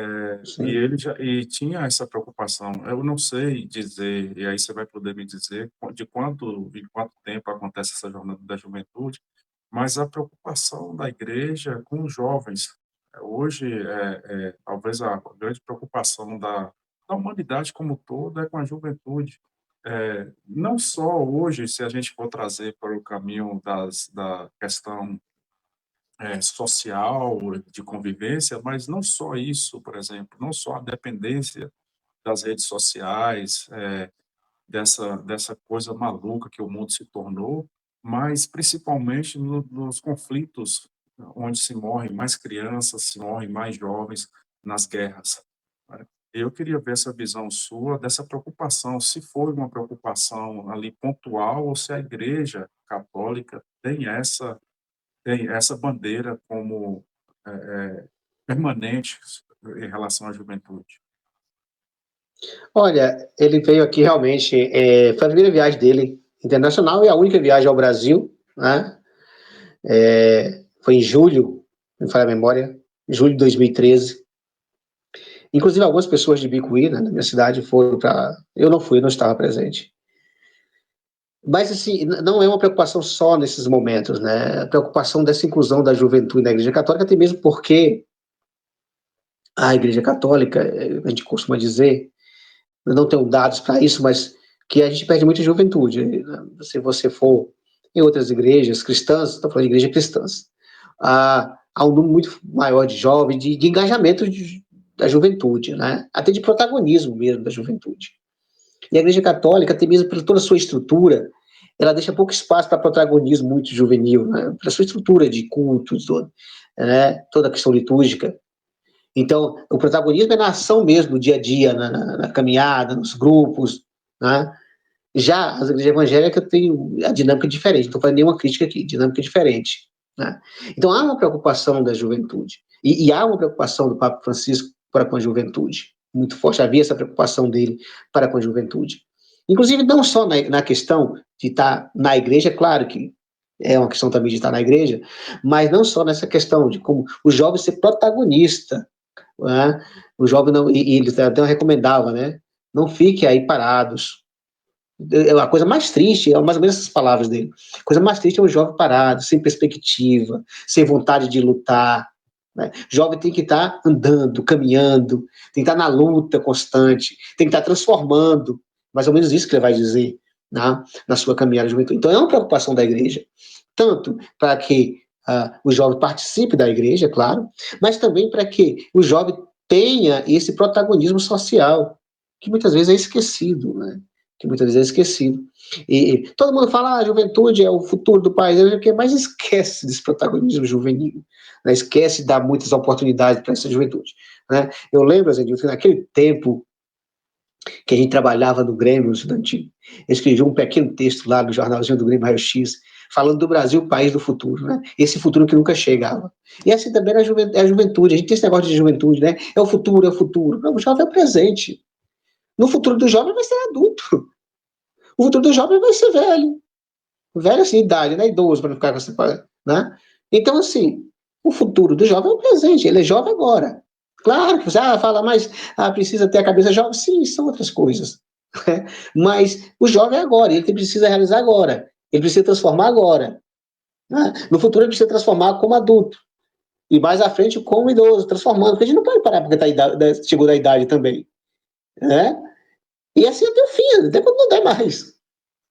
E Sim. ele já tinha essa preocupação. Eu não sei dizer, e aí você vai poder me dizer em quanto tempo acontece essa jornada da juventude, mas a preocupação da igreja com os jovens. Hoje, talvez a grande preocupação da humanidade como um todo é com a juventude. Não só hoje, se a gente for trazer para o caminho da questão social, de convivência, mas não só isso, por exemplo, não só a dependência das redes sociais, dessa coisa maluca que o mundo se tornou, mas principalmente nos conflitos onde se morrem mais crianças, se morrem mais jovens nas guerras, né? Eu queria ver essa visão sua dessa preocupação, se foi uma preocupação ali pontual ou se a Igreja Católica tem essa bandeira como permanente em relação à juventude. Olha, ele veio aqui realmente, foi a primeira viagem dele internacional e a única viagem ao Brasil, né? Foi em julho, me falha a memória, julho de 2013. Inclusive, algumas pessoas de Bicuí, né, na minha cidade, foram para. Eu não fui, não estava presente. Mas, assim, não é uma preocupação só nesses momentos, né? A preocupação dessa inclusão da juventude na Igreja Católica, até mesmo porque a Igreja Católica, a gente costuma dizer, eu não tenho dados para isso, mas que a gente perde muita juventude, né? Se você for em outras igrejas cristãs, estou falando de igrejas cristãs, há um número muito maior de jovens, de engajamento da juventude, né? Até de protagonismo mesmo da juventude. E a Igreja Católica, até mesmo por toda a sua estrutura, ela deixa pouco espaço para protagonismo muito juvenil, né? Pela sua estrutura de cultos, toda a questão litúrgica. Então, o protagonismo é na ação mesmo, no dia a dia, na caminhada, nos grupos, né? Já as igrejas evangélicas têm a dinâmica diferente, não estou fazendo nenhuma crítica aqui, dinâmica diferente, né? Então, há uma preocupação da juventude, e há uma preocupação do Papa Francisco para com a juventude, muito forte, havia essa preocupação dele para com a juventude. Inclusive, não só na questão de estar na igreja, claro que é uma questão também de estar na igreja, mas não só nessa questão de como o jovem ser protagonista, né? O jovem não, e ele até recomendava, né? Não fique aí parados. A coisa mais triste, é mais ou menos essas palavras dele. A coisa mais triste é o jovem parado, sem perspectiva, sem vontade de lutar, né? O jovem tem que estar andando, caminhando, tem que estar na luta constante, tem que estar transformando. Mais ou menos isso que ele vai dizer, né? Na sua caminhada de juventude. Então é uma preocupação da igreja, tanto para que o jovem participe da igreja, claro, mas também para que o jovem tenha esse protagonismo social, que muitas vezes é esquecido, né? Que muitas vezes é esquecido. E todo mundo fala, a juventude é o futuro do país, mas esquece desse protagonismo juvenil, né? Esquece de dar muitas oportunidades para essa juventude, né? Eu lembro, assim, que naquele tempo que a gente trabalhava no Grêmio Estudantil, eu escrevi um pequeno texto lá no jornalzinho do Grêmio Raio X, falando do Brasil, o país do futuro, né? Esse futuro que nunca chegava. E assim também é a juventude, a gente tem esse negócio de juventude, né? É o futuro, é o futuro. Não, o jovem é o presente. No futuro do jovem vai ser adulto. O futuro do jovem vai ser velho. Velho assim, idade, né? Idoso, para não ficar com essa, né? Então, assim, o futuro do jovem é o presente, ele é jovem agora. Claro que você fala, mas precisa ter a cabeça jovem. Sim, são outras coisas. Mas o jovem é agora, ele precisa realizar agora. Ele precisa transformar agora. Né? No futuro ele precisa transformar como adulto. e mais à frente como idoso, transformando, porque a gente não pode parar porque chegou da idade também, né? E assim até o fim, até quando não der mais,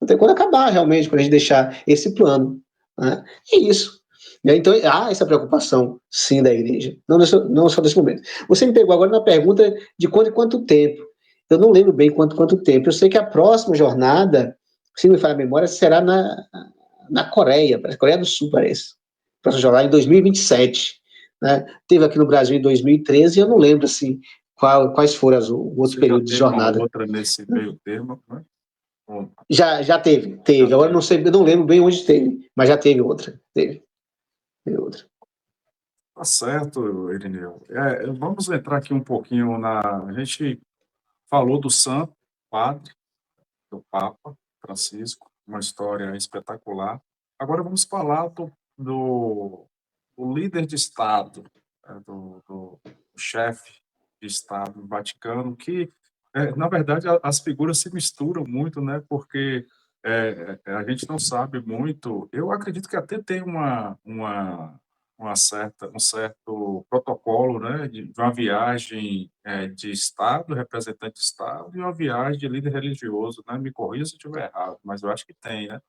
até quando acabar realmente, quando a gente deixar esse plano, né? É isso. Então, há essa preocupação, sim, da igreja, não só desse momento. Você me pegou agora na pergunta de quanto e quanto tempo. Eu não lembro bem quanto tempo. Eu sei que a próxima jornada, se não me falha a memória, será na Coreia, Coreia do Sul, parece. Próxima jornada em 2027. Né? Teve aqui no Brasil em 2013, e eu não lembro assim, quais foram os outros Você já períodos de teve uma jornada. outra nesse meio termo, né? Já teve. Já Agora teve. não sei, eu não lembro bem onde teve, mas já teve outra. Teve outra. Tá certo, Irineu. Vamos entrar aqui um pouquinho A gente falou do santo padre, do Papa Francisco, uma história espetacular. Agora vamos falar do líder de Estado, do chefe de Estado do Vaticano, que, na verdade, as figuras se misturam muito, né? Porque a gente não sabe muito. Eu acredito que até tem um certo protocolo, né, de uma viagem de Estado, representante de Estado, e uma viagem de líder religioso, né? Me corrija se eu estiver errado, mas eu acho que tem, né?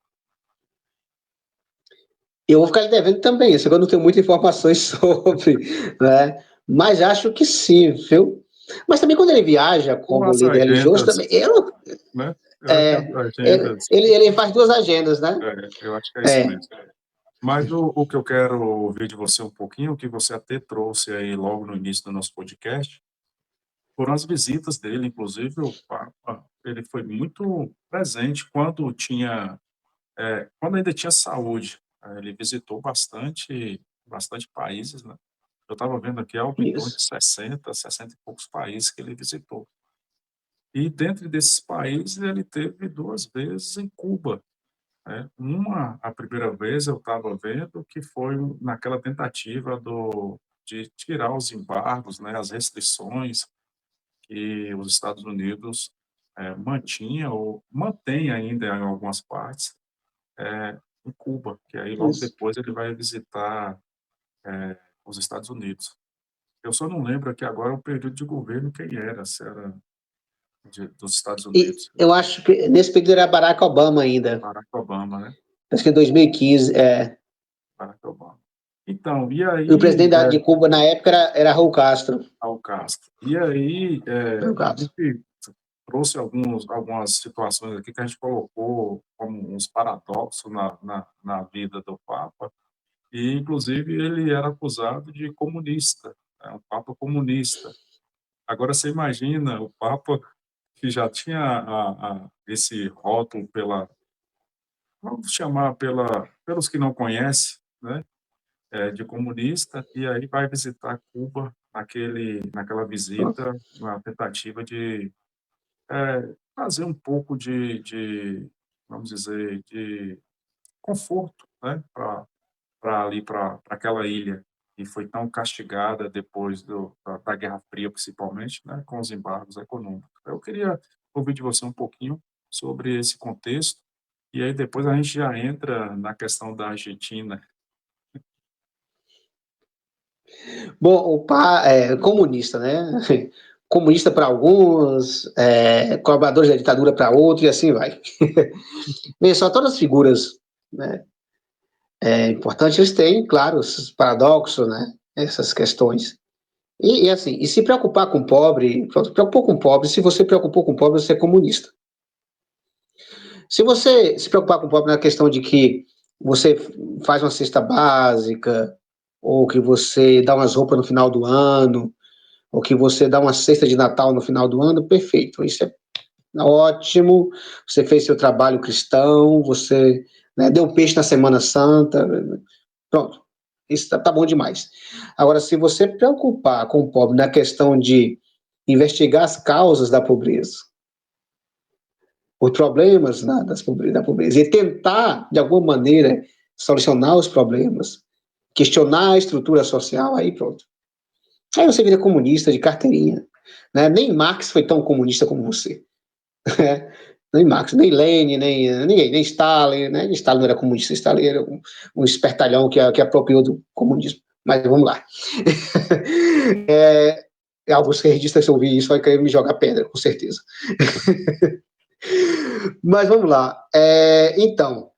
Eu vou ficar lhe devendo também, isso eu não tenho muitas informações sobre, né? Mas acho que sim, viu? Mas também quando ele viaja Ou como as líder religioso, agendas, também, eu, né? Eu acho que as agendas, ele faz duas agendas, né? eu acho que é isso É, mesmo. Mas o que eu quero ouvir de você um pouquinho, que você até trouxe aí logo no início do nosso podcast, foram as visitas dele, inclusive o Papa, ele foi muito presente quando ainda tinha saúde. Ele visitou bastante países, né? Eu estava vendo aqui algo em torno de isso. 60 e poucos países que ele visitou. E dentro desses países ele teve duas vezes em Cuba, né? A primeira vez eu estava vendo que foi naquela tentativa de tirar os embargos, né, as restrições que os Estados Unidos mantinha ou mantém ainda em algumas partes em Cuba, que aí logo Isso. depois ele vai visitar os Estados Unidos. Eu só não lembro aqui agora o período de governo quem era, se era dos Estados E Unidos, eu acho que nesse período era Barack Obama ainda. Barack Obama, né? Acho que em 2015. Barack Obama. Então, e E o aí, presidente de Cuba na época era Raul Castro. ao Castro, e aí Raul a Castro. gente trouxe algumas situações aqui que a gente colocou como uns paradoxos na vida do Papa, e inclusive ele era acusado de comunista, né, um Papa comunista. Agora você imagina o Papa que já tinha esse rótulo vamos chamar pelos que não conhecem, né, de comunista, e aí vai visitar Cuba naquela visita, na tentativa de trazer um pouco vamos dizer, de conforto, né, para ali, para aquela ilha que foi tão castigada depois da Guerra Fria, principalmente, né, com os embargos econômicos. Eu queria ouvir de você um pouquinho sobre esse contexto, e aí depois a gente já entra na questão da Argentina. Bom, o PA é comunista, né? Comunista para alguns, colaboradores da ditadura para outros, e assim vai. Bem, só todas as figuras, né, importantes, eles têm, claro, esses paradoxos, né? Essas questões. E assim, e se preocupar com o pobre, preocupou com o pobre, se você preocupou com o pobre, você é comunista. Se você se preocupar com o pobre na questão de que você faz uma cesta básica, ou que você dá umas roupas no final do ano, ou que você dá uma cesta de Natal no final do ano, perfeito. Isso é ótimo. Você fez seu trabalho cristão, você, né, deu peixe na Semana Santa. Pronto. Isso tá bom demais. Agora, se você preocupar com o pobre na questão de investigar as causas da pobreza, os problemas, né, da pobreza, e tentar, de alguma maneira, solucionar os problemas, questionar a estrutura social, aí pronto. Aí você vira comunista de carteirinha. Né? Nem Marx foi tão comunista como você. Né? Nem Marx, nem Lenin, nem Stalin. Né? Stalin não era comunista, Stalin era um espertalhão que apropriou do comunismo. Mas vamos lá. Alguns registas, se ouvir isso, vai querer me jogar pedra, com certeza. Mas vamos lá. Então,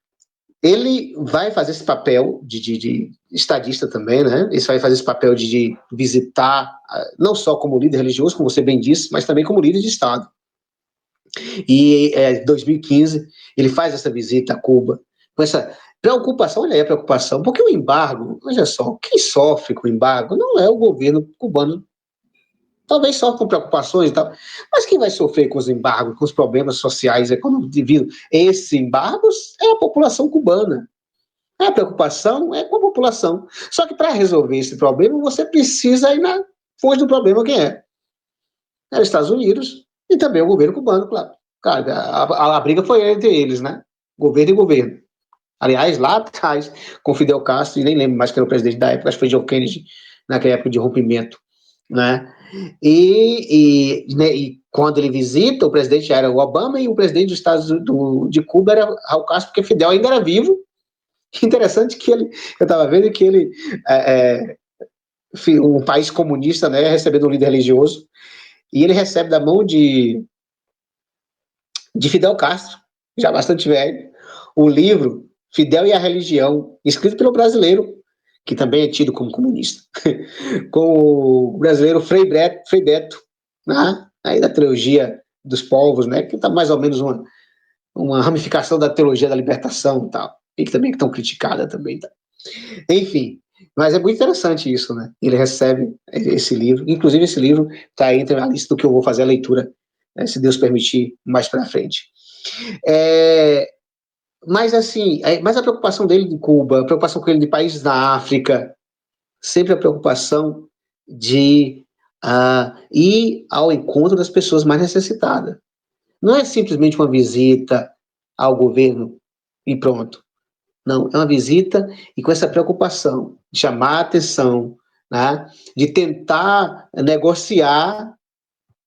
ele vai fazer esse papel de estadista também, né? Ele vai fazer esse papel de visitar, não só como líder religioso, como você bem disse, mas também como líder de Estado. E em 2015, ele faz essa visita a Cuba, com essa preocupação, olha aí a preocupação, porque o embargo, veja só, quem sofre com o embargo não é o governo cubano, talvez só com preocupações e tal, mas quem vai sofrer com os embargos, com os problemas sociais, econômicos devido a esses embargos é a população cubana. A preocupação é com a população. Só que para resolver esse problema, você precisa ir na fonte do problema, quem é? É os Estados Unidos e também o governo cubano, claro. Cara, a briga foi entre eles, né? Governo e governo. Aliás, lá atrás, com Fidel Castro, e nem lembro mais quem era o presidente da época, acho que foi John Kennedy, naquela época de rompimento, né? E quando ele visita, o presidente já era o Obama e o presidente dos Estados de Cuba era Raul Castro, porque Fidel ainda era vivo. Interessante que eu estava vendo que ele, um país comunista, né, recebendo um líder religioso, e ele recebe da mão de Fidel Castro, já bastante velho, o livro Fidel e a Religião, escrito pelo brasileiro, que também é tido como comunista, com o brasileiro Frei Beto, né? Aí da trilogia dos povos, né? Que está mais ou menos uma ramificação da teologia da libertação e tal, e que também é tão criticada também. Tá? Enfim, mas é muito interessante isso, né? Ele recebe esse livro, inclusive esse livro está entre a lista do que eu vou fazer a leitura, né, se Deus permitir, mais para frente. Mas assim, mas a preocupação dele de Cuba, a preocupação com ele de países da África, sempre a preocupação de ir ao encontro das pessoas mais necessitadas. Não é simplesmente uma visita ao governo e pronto. Não, é uma visita e com essa preocupação de chamar a atenção, né, de tentar negociar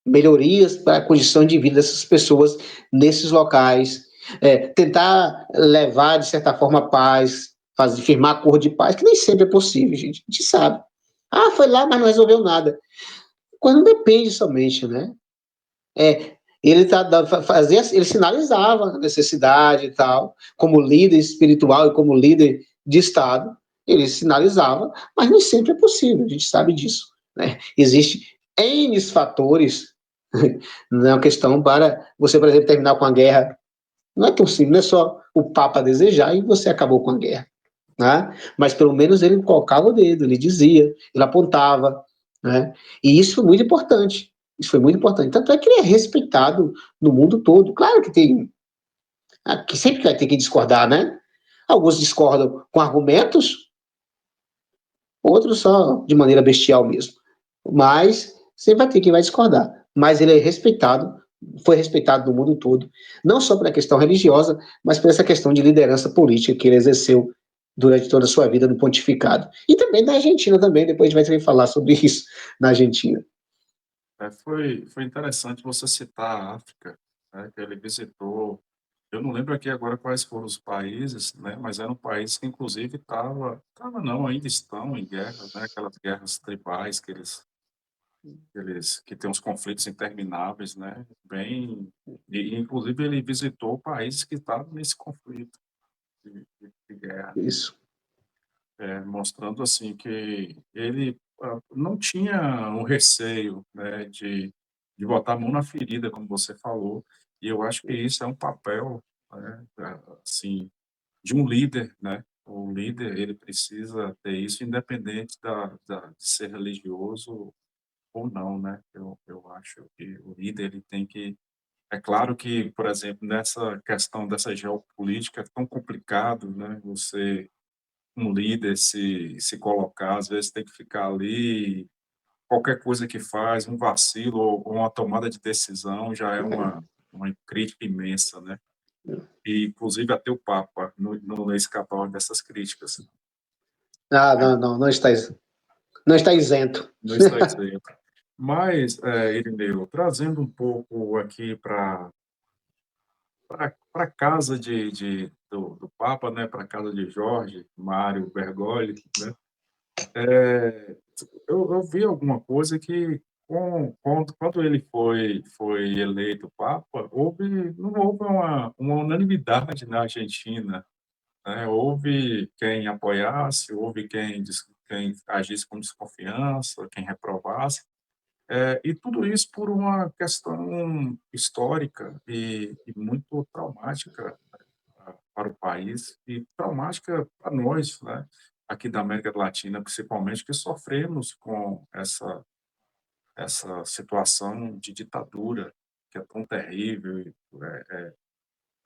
melhorias para a condição de vida dessas pessoas nesses locais, tentar levar, de certa forma, a paz, firmar acordo de paz, que nem sempre é possível, gente. A gente sabe. Foi lá, mas não resolveu nada. Coisa não depende somente, né? Ele sinalizava a necessidade e tal, como líder espiritual e como líder de Estado, ele sinalizava, mas nem sempre é possível, a gente sabe disso. Né? Existem N fatores, não é uma questão para você, por exemplo, terminar com a guerra. Não é possível, não é só o Papa desejar e você acabou com a guerra. Né? Mas pelo menos ele colocava o dedo, ele dizia, ele apontava. Né? E isso foi muito importante. Isso foi muito importante. Tanto é que ele é respeitado no mundo todo. Claro que tem. Que sempre vai ter que discordar, né? Alguns discordam com argumentos, outros só de maneira bestial mesmo. Mas sempre vai ter quem vai discordar. Mas ele é respeitado, foi respeitado no mundo todo, não só pela questão religiosa, mas por essa questão de liderança política que ele exerceu durante toda a sua vida no pontificado. E também na Argentina também, depois a gente vai ter que falar sobre isso na Argentina. Foi interessante você citar a África, né, que ele visitou. Eu não lembro aqui agora quais foram os países, né, mas era um país que, inclusive, não, ainda estão em guerra, né, aquelas guerras tribais que têm uns conflitos intermináveis, né, inclusive, ele visitou países que estavam nesse conflito de guerra, Isso. mostrando, assim, que ele não tinha um receio, né, de botar a mão na ferida, como você falou, e eu acho que isso é um papel, né, assim, de um líder, né? O líder, ele precisa ter isso independente de ser religioso ou não, né? Eu acho que o líder, ele tem que... É claro que, por exemplo, nessa questão dessa geopolítica é tão complicado, né? Você, um líder, se colocar, às vezes tem que ficar ali, qualquer coisa que faz, um vacilo ou uma tomada de decisão já é uma crítica imensa, né? E, inclusive, até o Papa não escapava dessas críticas. Não está isento. Não está isento. Mas, Irineu, trazendo um pouco aqui para a casa do Papa, né, para a casa de Jorge Mário Bergoglio, né, É, eu vi alguma coisa que quando ele foi eleito Papa, não houve uma unanimidade na Argentina, né? Houve quem apoiasse, houve quem agisse com desconfiança, quem reprovasse, e tudo isso por uma questão histórica e muito traumática para o país e traumática para nós, né? Aqui da América Latina, principalmente, que sofremos com essa situação de ditadura que é tão terrível.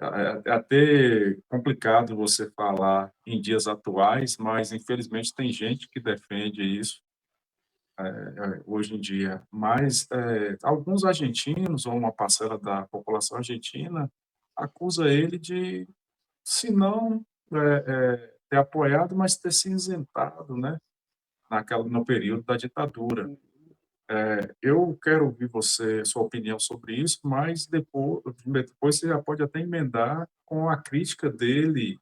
É até complicado você falar em dias atuais, mas infelizmente tem gente que defende isso hoje em dia. Mas alguns argentinos, ou uma parcela da população argentina, acusa ele de, se não ter apoiado, mas ter se isentado, né, no período da ditadura. Eu quero ouvir sua opinião sobre isso, mas depois você já pode até emendar com a crítica dele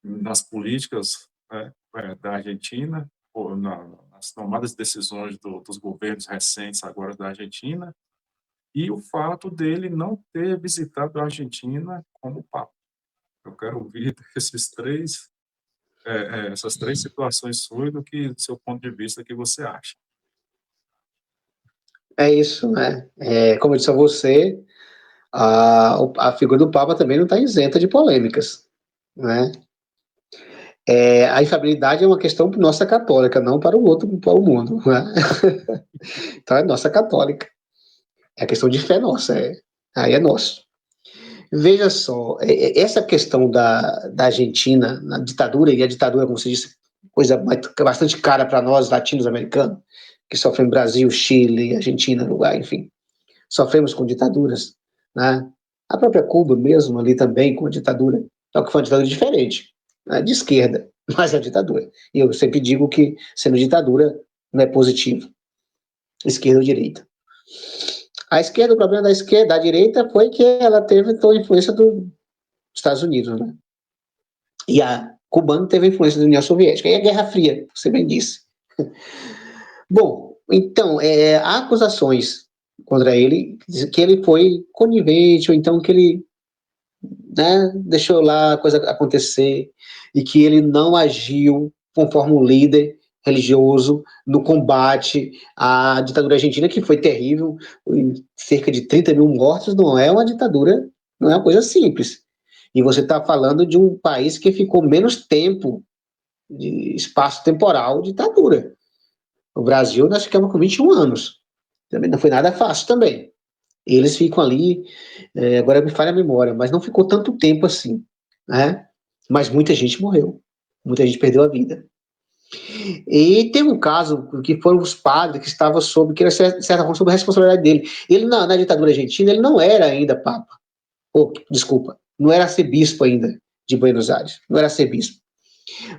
nas políticas, né, da Argentina, ou nas tomadas de decisões dos governos recentes agora da Argentina, e o fato dele não ter visitado a Argentina como Papa. Eu quero ouvir essas três situações suas, do seu ponto de vista, que você acha. É isso, né? Como eu disse a você, a figura do Papa também não está isenta de polêmicas, né? A infabilidade é uma questão nossa católica, não para o outro, para o mundo, né? Então é nossa católica. É questão de fé nossa, aí é nosso. Veja só, essa questão da Argentina, na ditadura, e a ditadura, como você disse, coisa bastante cara para nós, latinos-americanos, que sofremos Brasil, Chile, Argentina, Uruguai, enfim, sofremos com ditaduras, né? A própria Cuba mesmo, ali também, com a ditadura, só que foi uma ditadura diferente, né? De esquerda, mas é ditadura. E eu sempre digo que, sendo ditadura, não é positivo, esquerda ou direita. A esquerda, o problema da esquerda, da direita, foi que ela teve então, a influência dos Estados Unidos, né? E a cubana teve a influência da União Soviética. E a Guerra Fria, você bem disse. Bom, então, há acusações contra ele, que ele foi conivente, ou então que ele, né, deixou lá a coisa acontecer, e que ele não agiu conforme um líder religioso no combate à ditadura argentina, que foi terrível, cerca de 30 mil mortos, não é uma ditadura, não é uma coisa simples. E você está falando de um país que ficou menos tempo de espaço temporal de ditadura. O Brasil, nós ficamos com 21 anos. Também não foi nada fácil também. Eles ficam ali, agora me falha a memória, mas não ficou tanto tempo assim, né? Mas muita gente morreu, muita gente perdeu a vida. E tem um caso que foram os padres que estavam sob, que era de certa forma sob a responsabilidade dele. Ele na ditadura argentina, ele não era ainda papa. Desculpa, não era arcebispo ainda de Buenos Aires, não era arcebispo.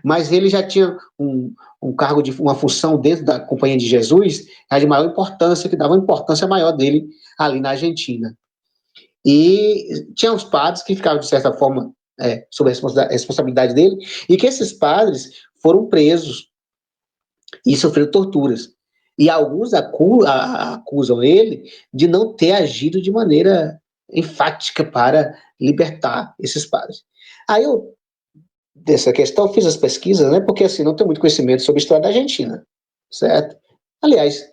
Mas ele já tinha um cargo de uma função dentro da Companhia de Jesus, de maior importância, que dava uma importância maior dele ali na Argentina. E tinha os padres que ficavam, de certa forma, sob a responsabilidade dele, e que esses padres foram presos e sofreram torturas. E alguns acusam ele de não ter agido de maneira enfática para libertar esses padres. Aí eu, dessa questão, fiz as pesquisas, né, porque assim, não tenho muito conhecimento sobre a história da Argentina, certo? Aliás,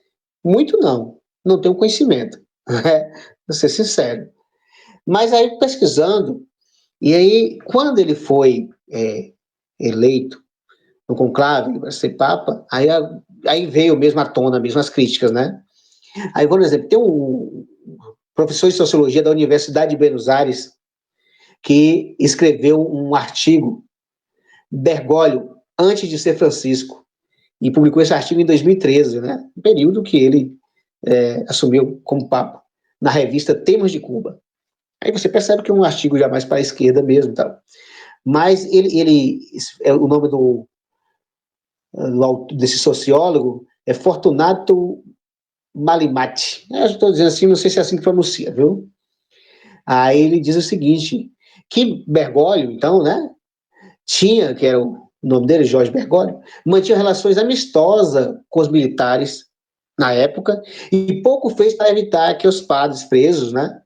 muito não tenho conhecimento, né, vou ser sincero. Mas aí, pesquisando, e aí, quando ele foi eleito no conclave para ser papa, aí veio mesmo à tona, mesmo as críticas, né? Aí, por exemplo, tem um professor de sociologia da Universidade de Buenos Aires que escreveu um artigo, Bergoglio, antes de ser Francisco, e publicou esse artigo em 2013, né? Um período que ele assumiu como papa, na revista Temas de Cuba. Aí você percebe que é um artigo já mais para a esquerda mesmo, tá? Mas o nome desse sociólogo é Fortunato Malimati. Eu estou dizendo assim, não sei se é assim que pronuncia, viu? Aí ele diz o seguinte, que Bergoglio, então, né, que era o nome dele, Jorge Bergoglio, mantinha relações amistosas com os militares na época e pouco fez para evitar que os padres presos, né,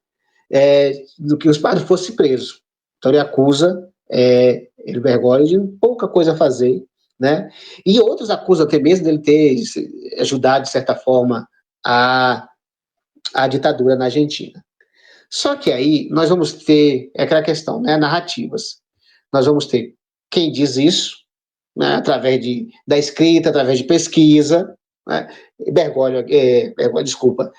do que os padres fossem presos. Então ele acusa ele Bergoglio de pouca coisa a fazer, né? E outros acusam até mesmo dele ter ajudado, de certa forma, a ditadura na Argentina. Só que aí nós vamos ter aquela questão, né, narrativas. Nós vamos ter quem diz isso, né, através da escrita, através de pesquisa, né? Bergoglio, desculpa,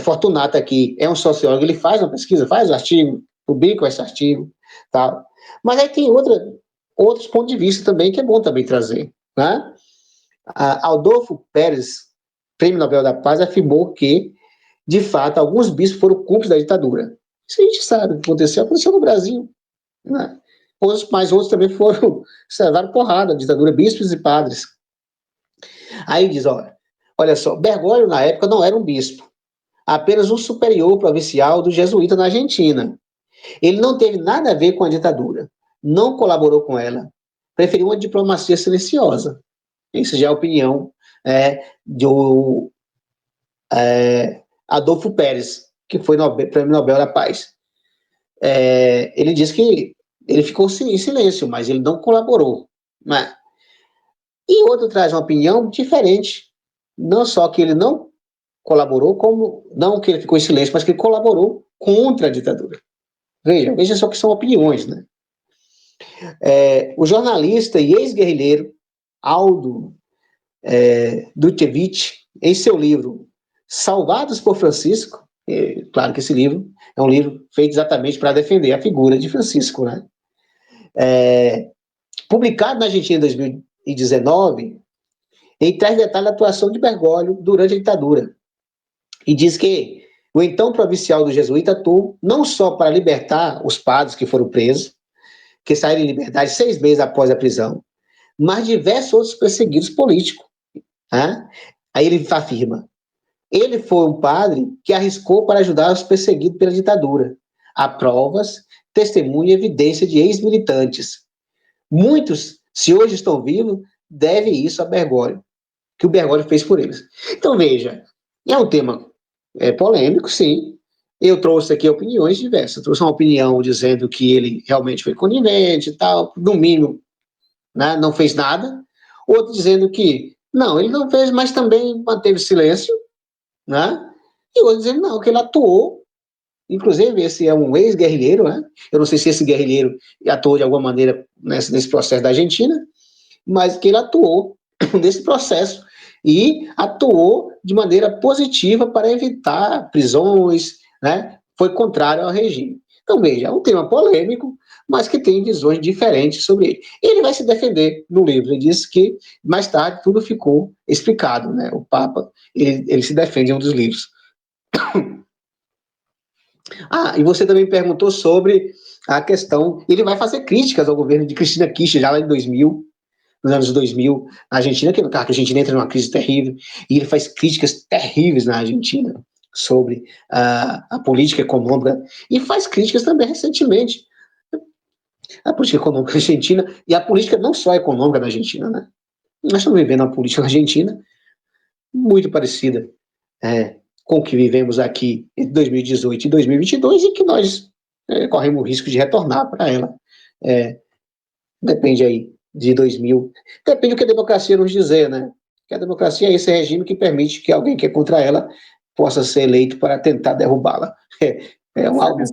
Fortunato aqui é um sociólogo, ele faz uma pesquisa, faz um artigo, publica esse artigo, tal. Mas aí tem outros pontos de vista também que é bom também trazer, né? Adolfo Pérez, Prêmio Nobel da Paz, afirmou que, de fato, alguns bispos foram cúmplices da ditadura. Isso a gente sabe o que aconteceu no Brasil, né? Mas outros também levaram porrada, ditadura, bispos e padres. Aí diz, olha só, Bergoglio na época não era um bispo, apenas um superior provincial do jesuíta na Argentina. Ele não teve nada a ver com a ditadura, não colaborou com ela, preferiu uma diplomacia silenciosa. Isso já é a opinião do Adolfo Pérez, que foi Prêmio Nobel da Paz. Ele diz que ele ficou em silêncio, mas ele não colaborou. Né? E outro traz uma opinião diferente. Não só que ele não colaborou, como não que ele ficou em silêncio, mas que ele colaborou contra a ditadura. Veja só que são opiniões, né? O jornalista e ex-guerrilheiro Aldo Dutchevich, em seu livro Salvados por Francisco, claro que esse livro é um livro feito exatamente para defender a figura de Francisco, né? Publicado na Argentina em 2019, ele traz detalhes da atuação de Bergoglio durante a ditadura e diz que o então provincial do jesuíta atuou não só para libertar os padres que foram presos, que saíram em liberdade 6 meses após a prisão, mas diversos outros perseguidos políticos. Né? Aí ele afirma, ele foi um padre que arriscou para ajudar os perseguidos pela ditadura. Há provas, testemunha e evidência de ex-militantes. Muitos, se hoje estão vivos, devem isso a Bergoglio, que o Bergoglio fez por eles. Então, veja, é um tema polêmico, sim. Eu trouxe aqui opiniões diversas. Eu trouxe uma opinião dizendo que ele realmente foi conivente e tal, no mínimo, né, não fez nada. Outro dizendo que, não, ele não fez, mas também manteve silêncio, né? E outro dizendo, não, que ele atuou. Inclusive, esse é um ex-guerrilheiro, né? Eu não sei se esse guerrilheiro atuou de alguma maneira nesse processo da Argentina, mas que ele atuou nesse processo e atuou de maneira positiva para evitar prisões, né? Foi contrário ao regime. Então, veja, é um tema polêmico, mas que tem visões diferentes sobre ele. Ele vai se defender no livro, ele disse que mais tarde tudo ficou explicado, né? O Papa, ele se defende em um dos livros. E você também perguntou sobre a questão, ele vai fazer críticas ao governo de Cristina Kirchner já lá em 2000, nos anos 2000, na Argentina, que a Argentina entra numa crise terrível, e ele faz críticas terríveis na Argentina sobre a política econômica, e faz críticas também recentemente à política econômica argentina, e a política não só econômica na Argentina, né? Nós estamos vivendo uma política na Argentina muito parecida com o que vivemos aqui entre 2018 e 2022, e que nós corremos o risco de retornar para ela. Depende aí de 2000. Depende do que a democracia nos dizer, né? Que a democracia é esse regime que permite que alguém que é contra ela possa ser eleito para tentar derrubá-la. Algo. Né?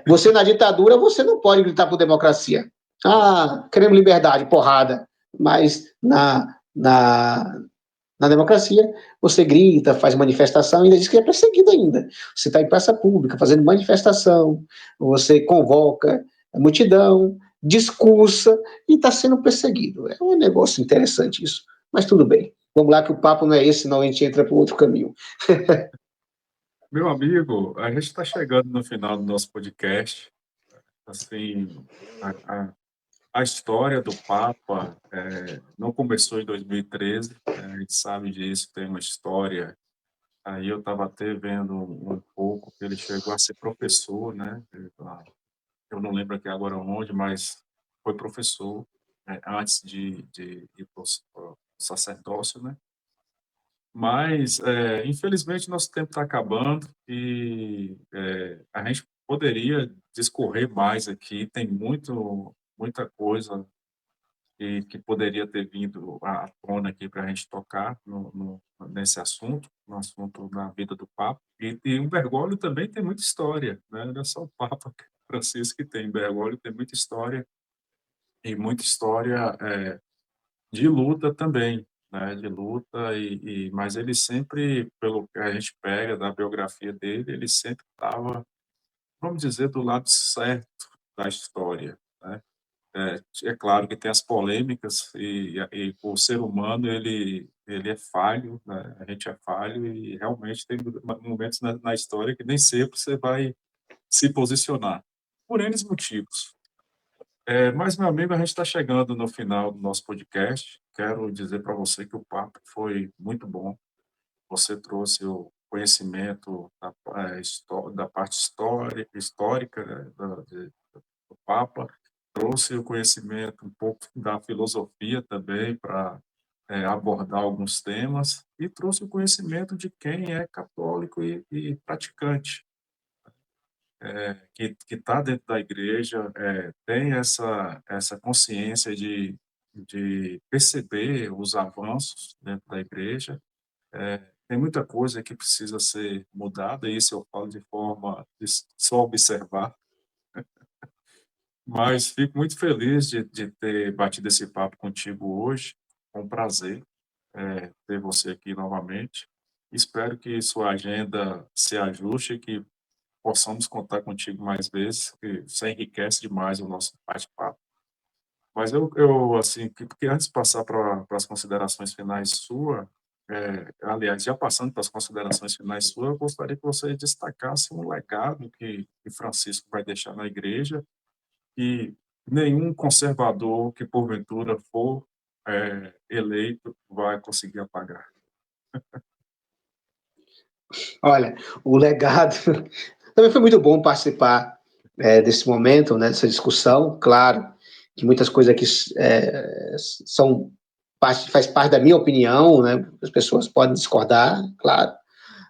Você na ditadura, você não pode gritar por democracia. Queremos liberdade, porrada. Mas na democracia, você grita, faz manifestação e ainda diz que é perseguido ainda. Você está em praça pública fazendo manifestação, você convoca a multidão, discursa e está sendo perseguido. É um negócio interessante isso. Mas tudo bem. Vamos lá que o papo não é esse, senão a gente entra para outro caminho. Meu amigo, a gente está chegando no final do nosso podcast. Assim, a história do Papa não começou em 2013, a gente sabe disso, tem uma história. Aí eu estava até vendo um pouco que ele chegou a ser professor, né? Eu não lembro aqui agora onde, mas foi professor antes de ir para o sacerdócio, né? Mas, infelizmente, nosso tempo está acabando e a gente poderia discorrer mais aqui. Tem muita coisa que poderia ter vindo à tona aqui para a gente tocar nesse assunto, no assunto da vida do Papa. E o Bergoglio também tem muita história, né? Não é só o Papa Francisco que tem. Bergoglio tem muita história e muita história de luta também, né? De luta mas ele sempre, pelo que a gente pega da biografia dele, ele sempre estava, vamos dizer, do lado certo da história, né? É claro que tem as polêmicas e o ser humano ele é falho, né? A gente é falho e realmente tem momentos na história que nem sempre você vai se posicionar por N motivos. Mas, meu amigo, a gente está chegando no final do nosso podcast. Quero dizer para você que o papo foi muito bom. Você trouxe o conhecimento da parte histórica, né, do Papa, trouxe o conhecimento um pouco da filosofia também para abordar alguns temas e trouxe o conhecimento de quem é católico e praticante, que está dentro da igreja, tem essa consciência de perceber os avanços dentro da igreja. Tem muita coisa que precisa ser mudada, e isso eu falo de forma de só observar, mas fico muito feliz de ter batido esse papo contigo hoje. É um prazer ter você aqui novamente. Espero que sua agenda se ajuste, que possamos contar contigo mais vezes, que isso enriquece demais o nosso bate-papo. Mas eu assim, porque antes de passar para as considerações finais sua, aliás, já passando para as considerações finais sua, eu gostaria que você destacasse um legado que Francisco vai deixar na igreja, que nenhum conservador que porventura for eleito vai conseguir apagar. Olha, o legado. Também foi muito bom participar desse momento, né, dessa discussão. Claro que muitas coisas aqui faz parte da minha opinião, né? As pessoas podem discordar, claro,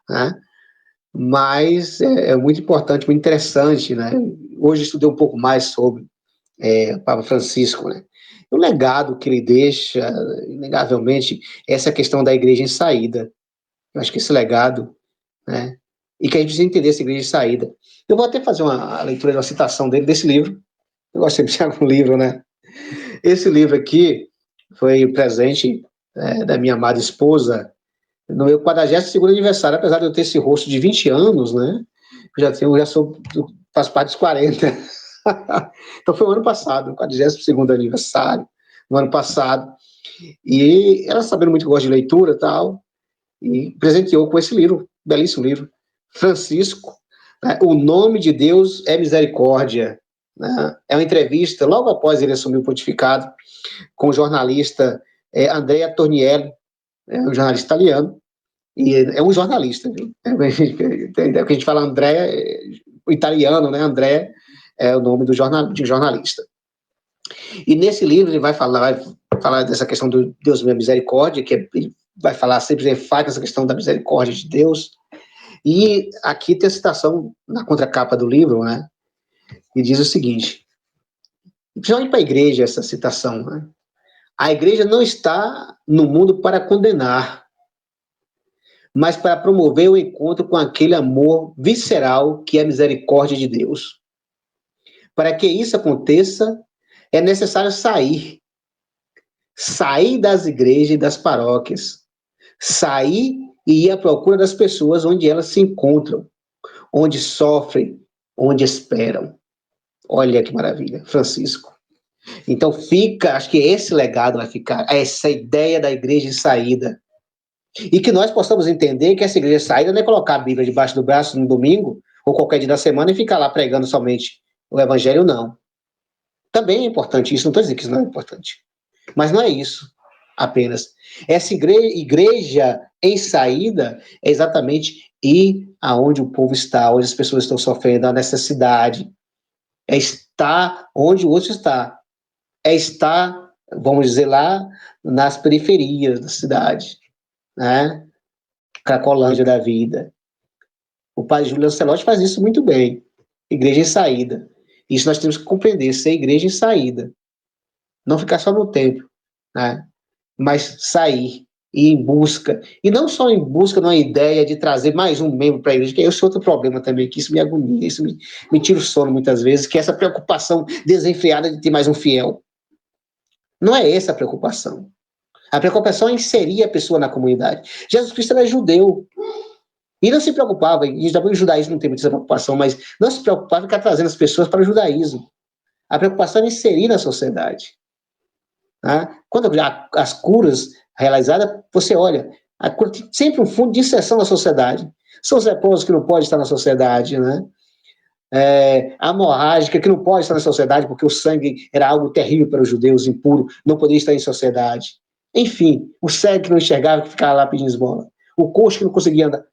né? Mas é muito importante, muito interessante, né? Hoje estudei um pouco mais sobre o Papa Francisco, né? O legado que ele deixa, inegavelmente, é essa questão da igreja em saída. Eu acho que esse legado, né? E que a gente precisa entender essa igreja de saída. Eu vou até fazer uma leitura de uma citação dele, desse livro. Eu gosto sempre de algum livro, né? Esse livro aqui foi presente da minha amada esposa no meu 42º aniversário, apesar de eu ter esse rosto de 20 anos, né? Faço parte dos 40. Então foi o ano passado, o 42º aniversário, no ano passado. E ela, sabendo muito que eu gosto de leitura e tal, e presenteou com esse livro, belíssimo livro, Francisco, né? O Nome de Deus é Misericórdia. Né? É uma entrevista, logo após ele assumir o pontificado, com o jornalista Andrea Tornielli, um jornalista italiano, e é um jornalista, viu? O que a gente fala André, o italiano, né? André é o nome de jornalista. E nesse livro ele vai falar dessa questão do Deus minha misericórdia, ele vai falar sempre, enfático essa questão da misericórdia de Deus. E aqui tem a citação na contracapa do livro, né? E diz o seguinte: principalmente para a igreja essa citação, né? A igreja não está no mundo para condenar, mas para promover o encontro com aquele amor visceral que é a misericórdia de Deus. Para que isso aconteça, é necessário sair das igrejas e das paróquias, sair e ir à procura das pessoas onde elas se encontram, onde sofrem, onde esperam. Olha que maravilha, Francisco. Então acho que esse legado vai ficar, essa ideia da igreja de saída. E que nós possamos entender que essa igreja de saída não é colocar a Bíblia debaixo do braço no domingo, ou qualquer dia da semana, e ficar lá pregando somente o evangelho, não. Também é importante isso, não estou dizendo que isso não é importante. Mas não é isso apenas. Essa igreja em saída é exatamente ir aonde o povo está, onde as pessoas estão sofrendo a necessidade. É estar onde o outro está. é estar, vamos dizer, lá nas periferias da cidade, né? Cracolândia da vida. O padre Júlio Lancelotti faz isso muito bem. Igreja em saída. Isso nós temos que compreender, ser igreja em saída. Não ficar só no templo, né? Mas sair, ir em busca. E não só em busca de uma ideia de trazer mais um membro para a igreja, que é esse outro problema também, que isso me agonia, isso me tira o sono muitas vezes, que é essa preocupação desenfreada de ter mais um fiel. Não é essa a preocupação. A preocupação é inserir a pessoa na comunidade. Jesus Cristo era judeu. E não se preocupava, e o judaísmo não tem muita preocupação, mas não se preocupava em ficar trazendo as pessoas para o judaísmo. A preocupação é inserir na sociedade. Tá? Quando as curas realizadas, você olha, a cura tem sempre um fundo de inserção na sociedade. São os leprosos que não podem estar na sociedade, né? A hemorrágica que não pode estar na sociedade porque o sangue era algo terrível para os judeus, impuro, não poderia estar em sociedade. Enfim, o cego que não enxergava, que ficava lá pedindo esmola. O coxo que não conseguia andar.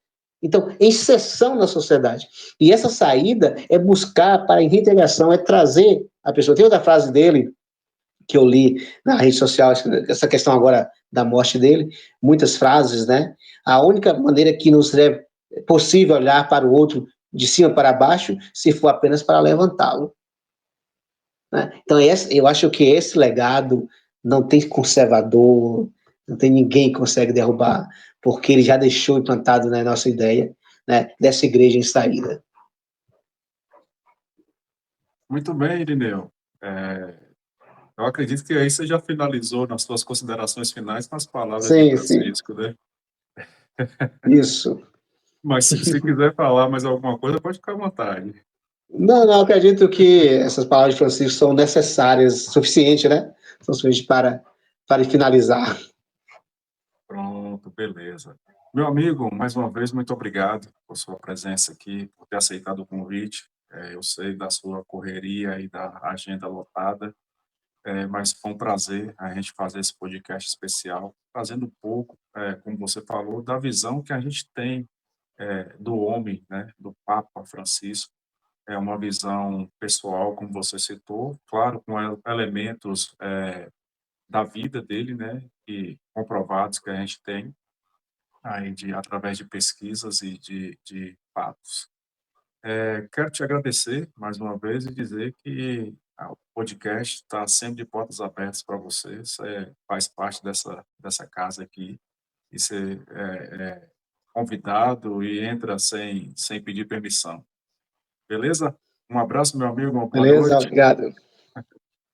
Então, inserção na sociedade. E essa saída é buscar para a reintegração, é trazer a pessoa. Tem outra frase dele, que eu li na rede social, essa questão agora da morte dele, muitas frases, né? A única maneira que nos é possível olhar para o outro de cima para baixo, se for apenas para levantá-lo. Né? Então, eu acho que esse legado não tem conservador, não tem ninguém que consegue derrubar, porque ele já deixou implantado na nossa ideia, né, dessa igreja em saída. Muito bem, Irineu. Eu acredito que aí você já finalizou nas suas considerações finais com as palavras de Sim, sim. Francisco, né? Isso. Mas se quiser falar mais alguma coisa, pode ficar à vontade. Não, acredito que essas palavras de Francisco são necessárias, suficientes, né? São suficientes para finalizar. Pronto, beleza. Meu amigo, mais uma vez, muito obrigado por sua presença aqui, por ter aceitado o convite. Eu sei da sua correria e da agenda lotada, mas foi um prazer a gente fazer esse podcast especial, trazendo um pouco, como você falou, da visão que a gente tem do homem, né, do Papa Francisco. É uma visão pessoal, como você citou, claro, com elementos da vida dele, né, e comprovados que a gente tem aí através de pesquisas e de fatos. Quero te agradecer mais uma vez e dizer que o podcast está sempre de portas abertas para você. Você faz parte dessa casa aqui e você é convidado e entra sem pedir permissão. Beleza? Um abraço, meu amigo, uma boa Beleza? noite. Obrigado.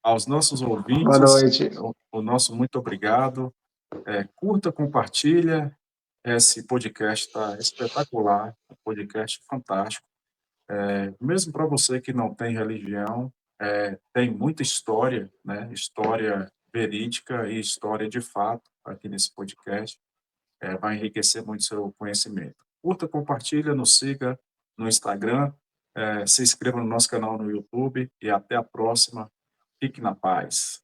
Aos nossos Boa ouvintes, noite. o nosso muito obrigado. Curta, compartilha. Esse podcast está espetacular, um podcast fantástico. Mesmo para você que não tem religião, tem muita história, né? História verídica e história de fato aqui nesse podcast. Vai enriquecer muito seu conhecimento. Curta, compartilha, nos siga no Instagram, se inscreva no nosso canal no YouTube e até a próxima. Fique na paz.